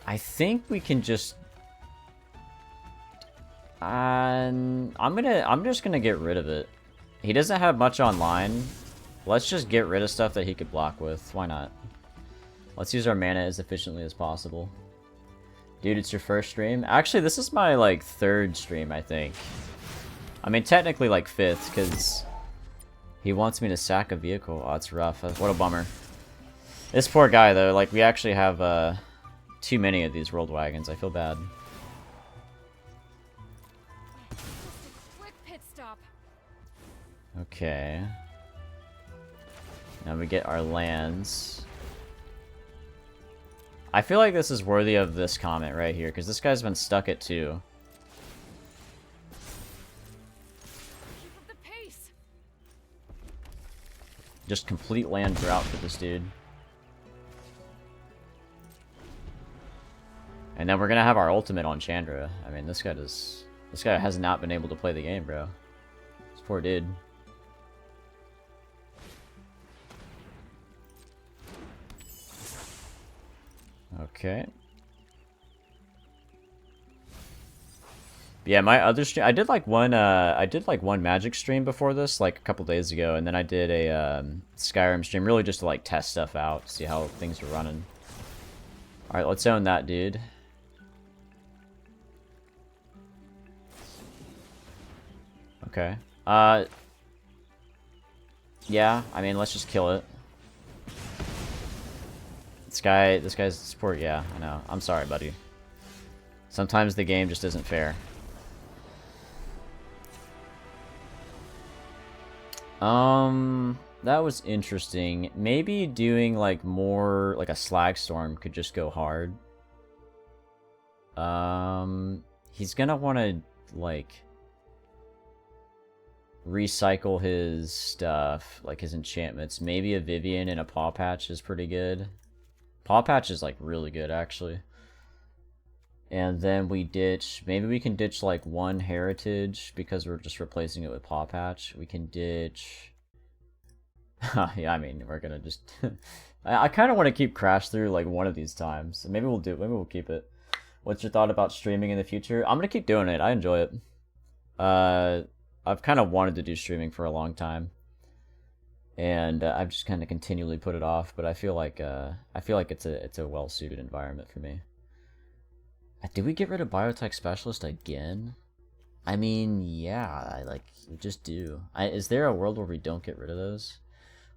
[SPEAKER 1] I think we can just... I'm just gonna get rid of it. He doesn't have much online. Let's just get rid of stuff that he could block with. Why not? Let's use our mana as efficiently as possible. Dude, it's your first stream? Actually, this is my, like, 3rd stream, I think. I mean, technically, like, 5th, because he wants me to sack a vehicle. Oh, it's rough. What a bummer. This poor guy, though. Like, we actually have, too many of these world wagons. I feel bad.
[SPEAKER 2] Just a quick pit stop.
[SPEAKER 1] Okay. Now we get our lands. I feel like this is worthy of this comment right here, because this guy's been stuck at 2.
[SPEAKER 2] Keep up the pace.
[SPEAKER 1] Just complete land drought for this dude. And then we're gonna have our ultimate on Chandra. I mean, this guy has not been able to play the game, bro. This poor dude. Okay. Yeah, my other stream, I did like one Magic stream before this, like a couple days ago, and then I did a Skyrim stream, really just to like test stuff out, see how things are running. All right, let's own that dude. Okay. Yeah, I mean, let's just kill it. This guy's support. Yeah, I know. I'm sorry, buddy. Sometimes the game just isn't fair. That was interesting. Maybe doing like more like a slag storm could just go hard. He's gonna want to like recycle his stuff, like his enchantments. Maybe a Vivian and a Paw Patch is pretty good. Paw Patch is like really good actually. And then we ditch, maybe we can ditch like 1 heritage because we're just replacing it with Paw Patch. We can ditch... yeah, I mean, we're gonna just... I kind of want to keep Crash through like one of these times. So maybe we'll keep it. What's your thought about streaming in the future? I'm gonna keep doing it. I enjoy it. I've kind of wanted to do streaming for a long time. And I've just kind of continually put it off, but I feel like it's a well-suited environment for me. Did we get rid of Biotech Specialist again? I mean, yeah, we just do. Is there a world where we don't get rid of those?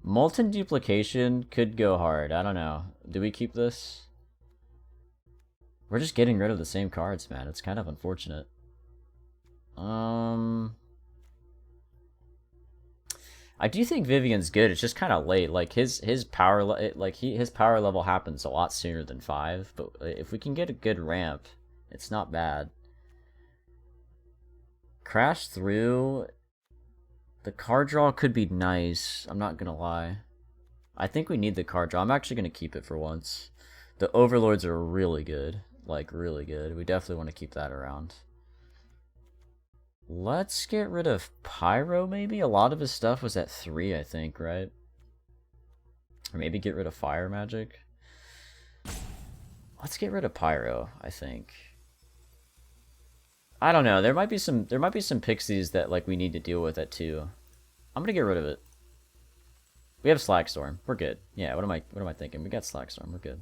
[SPEAKER 1] Molten Duplication could go hard. I don't know. Do we keep this? We're just getting rid of the same cards, man. It's kind of unfortunate. I do think Vivian's good. It's just kind of late. Like his power level happens a lot sooner than 5. But if we can get a good ramp It's not bad. Crash through. The card draw could be nice. I'm not gonna lie. I think we need the card draw. I'm actually gonna keep it for once. The overlords are really good. Like, really good. We definitely want to keep that around. Let's get rid of Pyro, maybe? A lot of his stuff was at 3, I think, right? Or maybe get rid of Fire Magic. Let's get rid of Pyro, I think. I don't know. There might be some pixies that like we need to deal with at 2. I'm gonna get rid of it. We have Slackstorm. We're good. Yeah, what am I thinking? We got Slackstorm. We're good.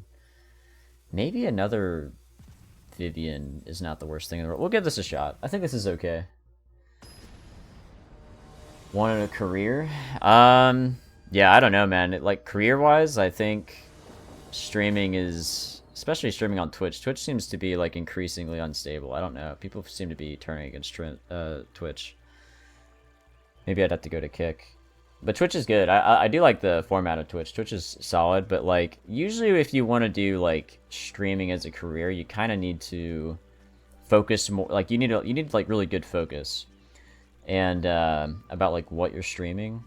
[SPEAKER 1] Maybe another Vivian is not the worst thing in the world. We'll give this a shot. I think this is okay. One in a career? Yeah, I don't know, man. Like, career-wise, I think streaming is... Especially streaming on Twitch. Twitch seems to be, like, increasingly unstable. I don't know. People seem to be turning against Twitch. Maybe I'd have to go to Kick. But Twitch is good. I do like the format of Twitch. Twitch is solid, but, like, usually if you want to do, like, streaming as a career, you kind of need to focus more. Like, you need like, really good focus. And, about, like, what you're streaming.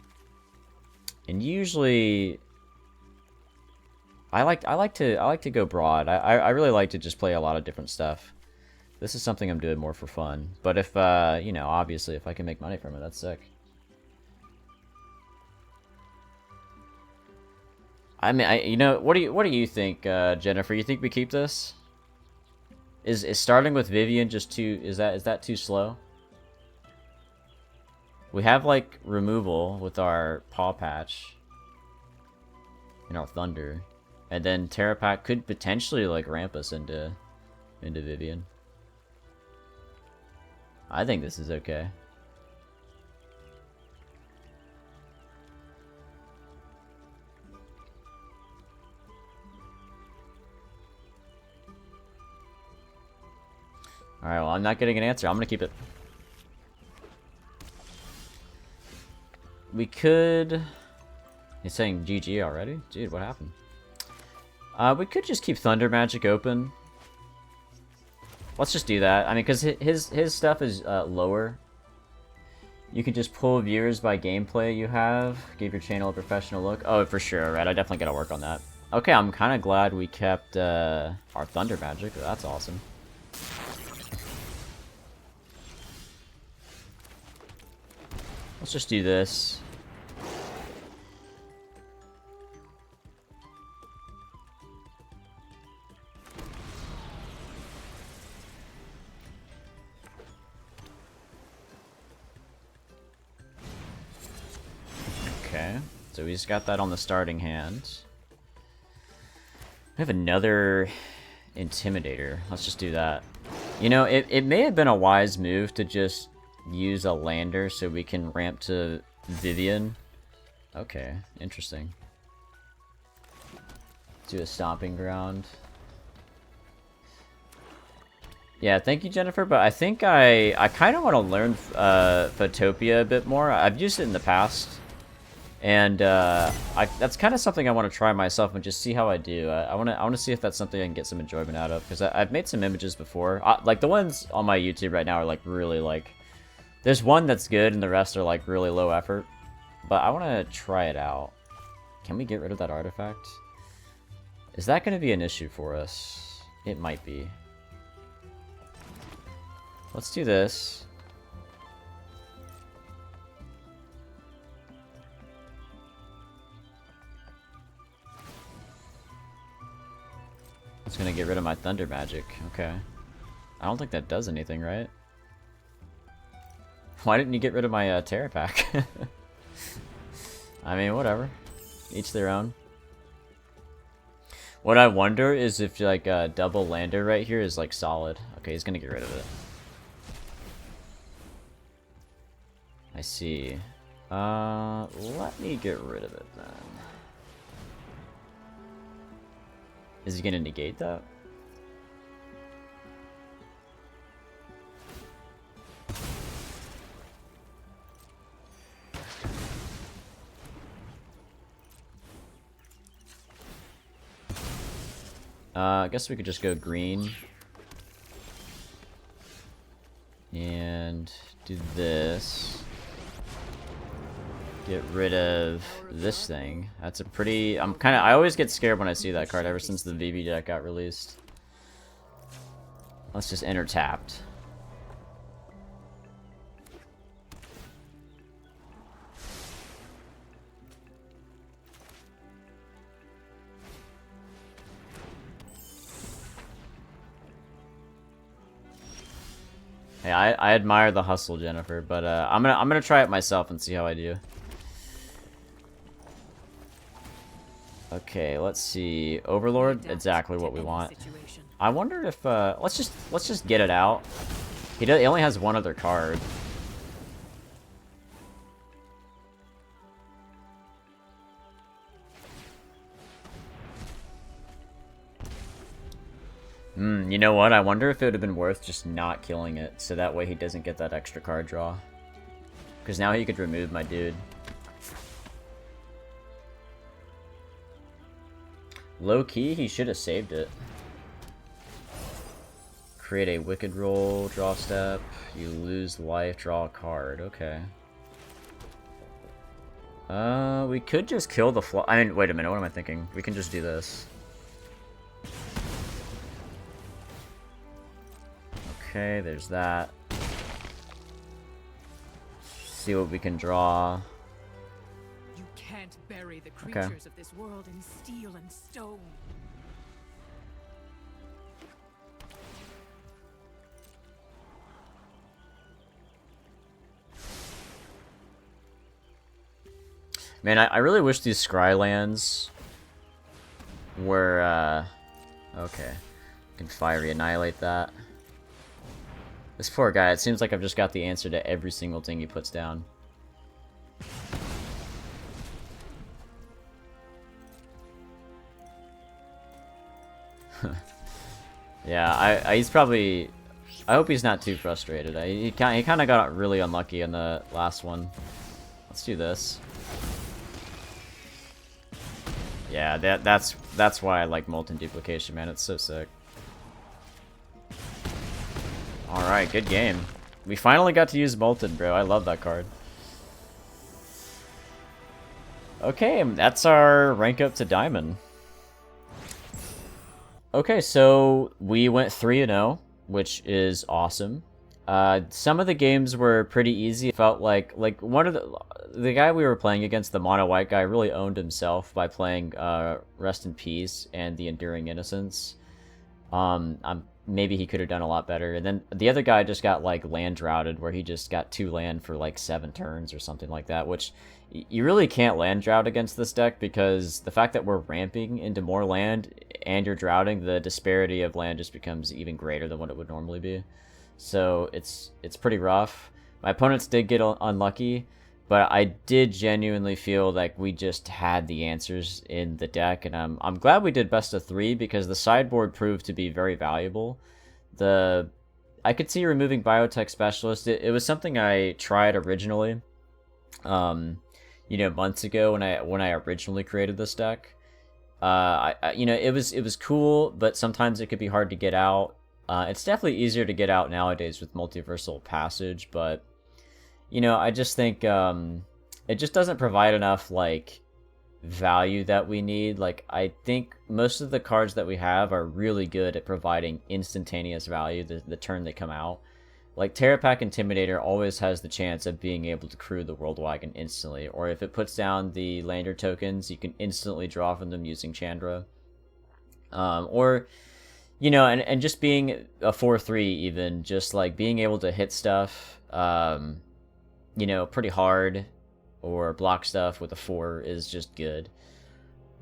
[SPEAKER 1] And usually... I like to go broad. I really like to just play a lot of different stuff. This is something I'm doing more for fun. But if you know, obviously if I can make money from it, that's sick. I mean, you know, what do you think, Jennifer? You think we keep this? Is starting with Vivian just too is that too slow? We have like removal with our Paw Patch and our Thunder. And then Terra Pack could potentially like ramp us into Vivian. I think this is okay. Alright, well, I'm not getting an answer. I'm gonna keep it. We could... He's saying GG already? Dude, what happened? We could just keep Thunder Magic open. Let's just do that. I mean, because his stuff is lower. You can just pull viewers by gameplay you have. Give your channel a professional look. Oh, for sure, right? I definitely gotta work on that. Okay, I'm kind of glad we kept our Thunder Magic. That's awesome. Let's just do this. Okay, so we just got that on the starting hand. We have another Intimidator. Let's just do that. You know, it may have been a wise move to just use a lander so we can ramp to Vivian. Okay, interesting. Do a Stomping Ground. Yeah, thank you, Jennifer, but I think I kind of want to learn Photopia a bit more. I've used it in the past, and that's kind of something I want to try myself and just see how I do. I want to see if that's something I can get some enjoyment out of, because I've made some images before. Like, the ones on my YouTube right now are, like, really, like... There's one that's good, and the rest are, like, really low effort. But I want to try it out. Can we get rid of that artifact? Is that going to be an issue for us? It might be. Let's do this. It's going to get rid of my Thunder Magic. Okay. I don't think that does anything, right? Why didn't you get rid of my Terra Pack? I mean, whatever. Each their own. What I wonder is if, like, a double lander right here is, like, solid. Okay, he's gonna get rid of it. I see. Let me get rid of it, then. Is he gonna negate that? I guess we could just go green. and do this. Get rid of this thing. That's a pretty... I always get scared when I see that card ever since the VB deck got released. Let's just enter tapped. Hey, I admire the hustle, Jennifer, but I'm gonna try it myself and see how I do. Okay, let's see. Overlord, exactly what we want. I wonder if let's just get it out. He only has one other card. You know what? I wonder if it would have been worth just not killing it, so that way he doesn't get that extra card draw. Because now he could remove my dude. Low-key, he should have saved it. Create a wicked roll, draw step, you lose life, draw a card. Okay. We could just kill the fly. I mean, wait a minute, what am I thinking? We can just do this. Okay, there's that. See what we can draw.
[SPEAKER 3] You can't bury the creatures of this world in steel and stone.
[SPEAKER 1] Man, I really wish these Scrylands were, okay. Can fiery annihilate that. This poor guy, it seems like I've just got the answer to every single thing he puts down. Yeah, he's probably... I hope he's not too frustrated. He kind of got really unlucky in the last one. Let's do this. Yeah, that's why I like Molten Duplication, man. It's so sick. Alright, good game. We finally got to use Molten, bro. I love that card. Okay, that's our rank up to Diamond. Okay, so we went 3-0, which is awesome. Some of the games were pretty easy. It felt like one of the guy we were playing against, the mono white guy, really owned himself by playing Rest in Peace and the Enduring Innocence. Maybe he could have done a lot better. And then the other guy just got like land droughted, where he just got 2 land for like 7 turns or something like that, which you really can't land drought against this deck, because the fact that we're ramping into more land and you're droughting, the disparity of land just becomes even greater than what it would normally be. So it's pretty rough. My opponents did get unlucky, but I did genuinely feel like we just had the answers in the deck, and I'm glad we did best of 3, because the sideboard proved to be very valuable. I could see removing Biotech Specialist. It was something I tried originally, you know, months ago when I originally created this deck. You know, it was cool, but sometimes it could be hard to get out. It's definitely easier to get out nowadays with Multiversal Passage, but you know, I just think it just doesn't provide enough like value that we need. Like, I think most of the cards that we have are really good at providing instantaneous value the turn they come out. Like, Terrapack Intimidator always has the chance of being able to crew the World Wagon instantly, or if it puts down the Lander tokens, you can instantly draw from them using Chandra. Or, you know, and just being a 4/3 even, just like being able to hit stuff, you know, pretty hard, or block stuff with a 4 is just good.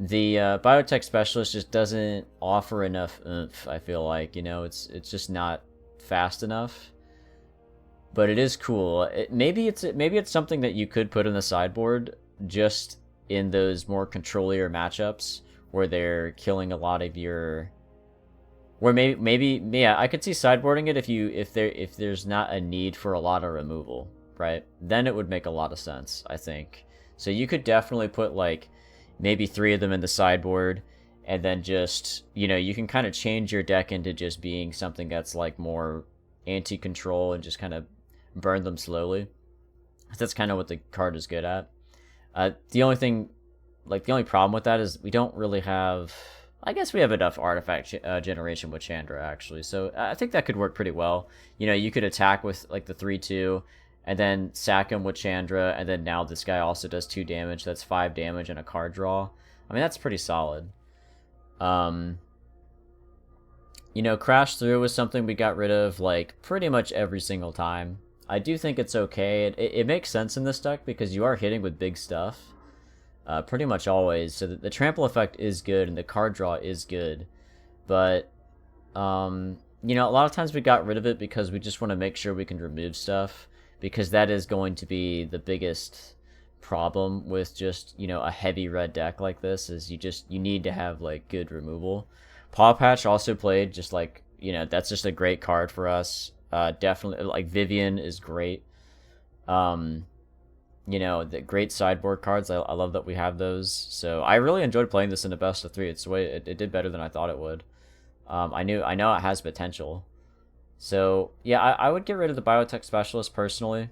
[SPEAKER 1] The Biotech Specialist just doesn't offer enough oomph, I feel like, you know, it's just not fast enough. But it is cool. Maybe it's something that you could put in the sideboard, just in those more controllier matchups where they're killing a lot of your... Where maybe yeah, I could see sideboarding it if there's not a need for a lot of removal, right? Then it would make a lot of sense, I think. So you could definitely put like maybe 3 of them in the sideboard, and then just, you know, you can kind of change your deck into just being something that's like more anti-control and just kind of burn them slowly. That's kind of what the card is good at. The only thing, like the only problem with that is we don't really have. I guess we have enough artifact generation with Chandra actually, so I think that could work pretty well. You know, you could attack with like the 3/2, and then sack him with Chandra, and then now this guy also does 2 damage. That's 5 damage and a card draw. I mean, that's pretty solid. You know, Crash Through was something we got rid of like pretty much every single time. I do think it's okay. It makes sense in this deck because you are hitting with big stuff. Pretty much always. So the trample effect is good and the card draw is good. But, you know, a lot of times we got rid of it because we just want to make sure we can remove stuff. Because that is going to be the biggest problem with just, you know, a heavy red deck like this is you need to have like good removal. Paw Patch also played just like, you know, that's just a great card for us. Definitely, like Vivian is great. You know, the great sideboard cards. I love that we have those. So I really enjoyed playing this in a best of 3. It's the way it did better than I thought it would. I know it has potential. So yeah, I would get rid of the Biotech Specialist personally.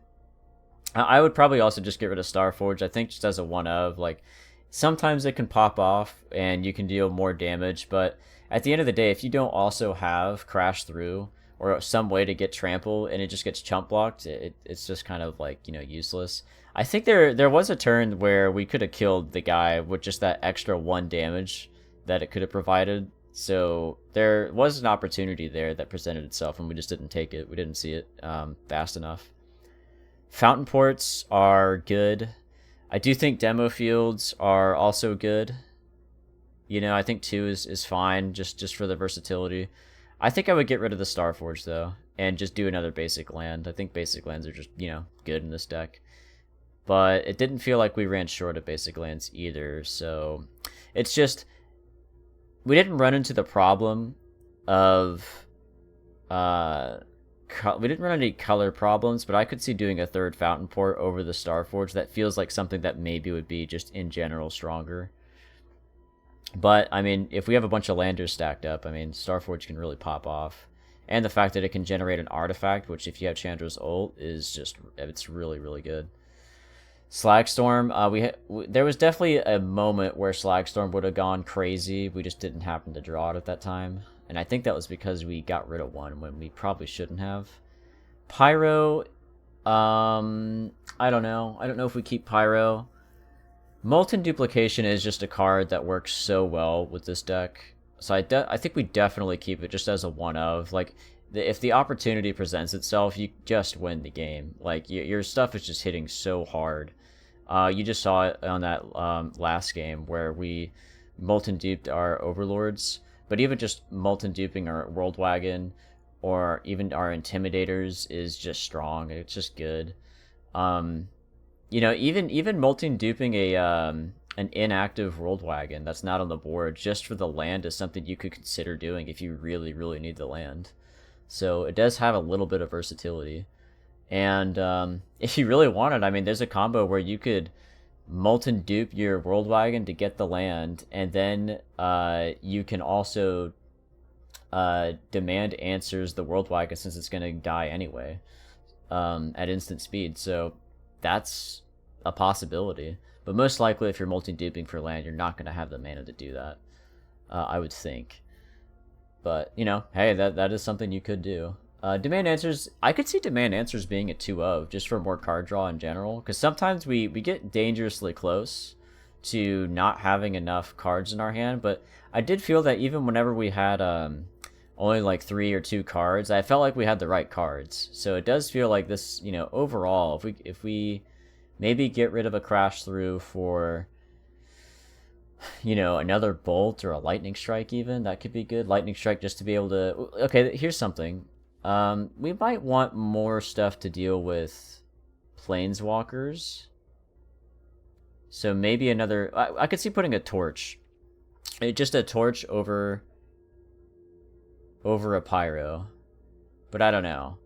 [SPEAKER 1] I would probably also just get rid of Starforge. I think just as a one of, like, sometimes it can pop off and you can deal more damage, but at the end of the day, if you don't also have Crash Through or some way to get trample and it just gets chump blocked, it's just kind of like, you know, useless. I think there was a turn where we could have killed the guy with just that extra 1 damage that it could have provided. So there was an opportunity there that presented itself and we just didn't take it. We didn't see it fast enough. Fountain Ports are good. I do think Demo Fields are also good. You know, I think 2 is fine just for the versatility. I think I would get rid of the Starforge, though, and just do another basic land. I think basic lands are just, you know, good in this deck. But it didn't feel like we ran short of basic lands either, so it's just, we didn't run into the problem of, we didn't run into any color problems, but I could see doing a 3rd Fountain Port over the Starforge. That feels like something that maybe would be just in general stronger. But, I mean, if we have a bunch of landers stacked up, I mean, Starforge can really pop off. And the fact that it can generate an artifact, which if you have Chandra's ult, is just, it's really, really good. Slagstorm, there was definitely a moment where Slagstorm would have gone crazy. We just didn't happen to draw it at that time. And I think that was because we got rid of one when we probably shouldn't have. Pyro, I don't know. I don't know if we keep Pyro. Molten Duplication is just a card that works so well with this deck. So I think we definitely keep it just as a one of. Like, if the opportunity presents itself, you just win the game. Like, your stuff is just hitting so hard. You just saw it on that last game where we Molten Duped our Overlords. But even just Molten Duping our World Wagon or even our Intimidators is just strong. It's just good. You know, even Molten Duping an inactive World Wagon that's not on the board just for the land is something you could consider doing if you really, really need the land. So it does have a little bit of versatility. And if you really want it, I mean, there's a combo where you could Molten Dupe your World Wagon to get the land, and then you can also demand answers the World Wagon since it's going to die anyway at instant speed. So that's a possibility. But most likely, if you're multi-duping for land, you're not going to have the mana to do that, I would think. But, you know, hey, that is something you could do. Demand Answers, I could see Demand Answers being a 2 of, just for more card draw in general. Because sometimes we get dangerously close to not having enough cards in our hand. But I did feel that even whenever we had only like 3 or 2 cards, I felt like we had the right cards. So it does feel like this, you know, overall, if we maybe get rid of a Crash Through for, you know, another Bolt or a Lightning Strike even, that could be good. Lightning Strike just to be able to... Okay, here's something. We might want more stuff to deal with Planeswalkers. So maybe another... I could see putting a Torch. Just a Torch over a Pyro. But I don't know.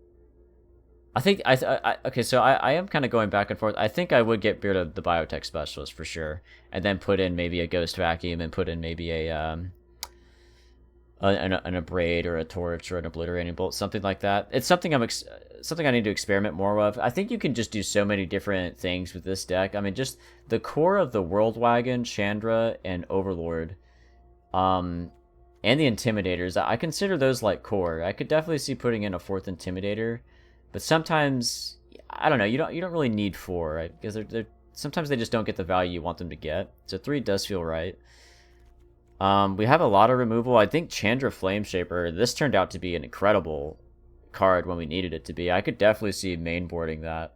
[SPEAKER 1] I think... okay, so I am kind of going back and forth. I think I would get rid of the Biotech Specialist for sure. And then put in maybe a Ghost Vacuum and put in maybe a... an abrade or a torch or an obliterating bolt, something like that. It's something something I need to experiment more with. I think you can just do so many different things with this deck. I mean, just the core of the World Wagon, Chandra, and Overlord, and the Intimidators. I consider those like core. I could definitely see putting in a 4th Intimidator, but sometimes I don't know. You don't really need 4, right? Because they're sometimes they just don't get the value you want them to get. So 3 does feel right. We have a lot of removal. I think Chandra Flameshaper, this turned out to be an incredible card when we needed it to be. I could definitely see mainboarding that.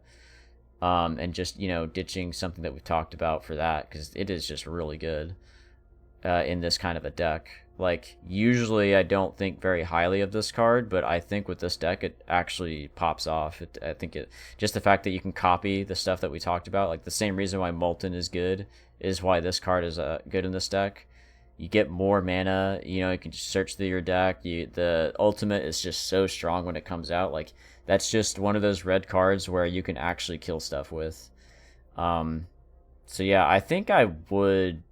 [SPEAKER 1] And just, ditching something that we've talked about for that, because it is just really good in this kind of a deck. Like, usually I don't think very highly of this card, but I think with this deck it actually pops off. I think just the fact that you can copy the stuff that we talked about, like the same reason why Molten is good is why this card is good in this deck. You get more mana, you can just search through your deck. The ultimate is just so strong when it comes out. Like, that's just one of those red cards where you can actually kill stuff with. So yeah, I think I would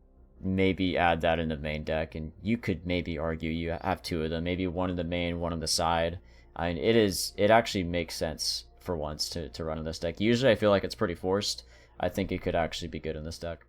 [SPEAKER 1] maybe add that in the main deck, and you could maybe argue you have 2 of them, maybe one in the main, one on the side. I mean, it actually makes sense for once to run in this deck. Usually I feel like it's pretty forced. I think it could actually be good in this deck.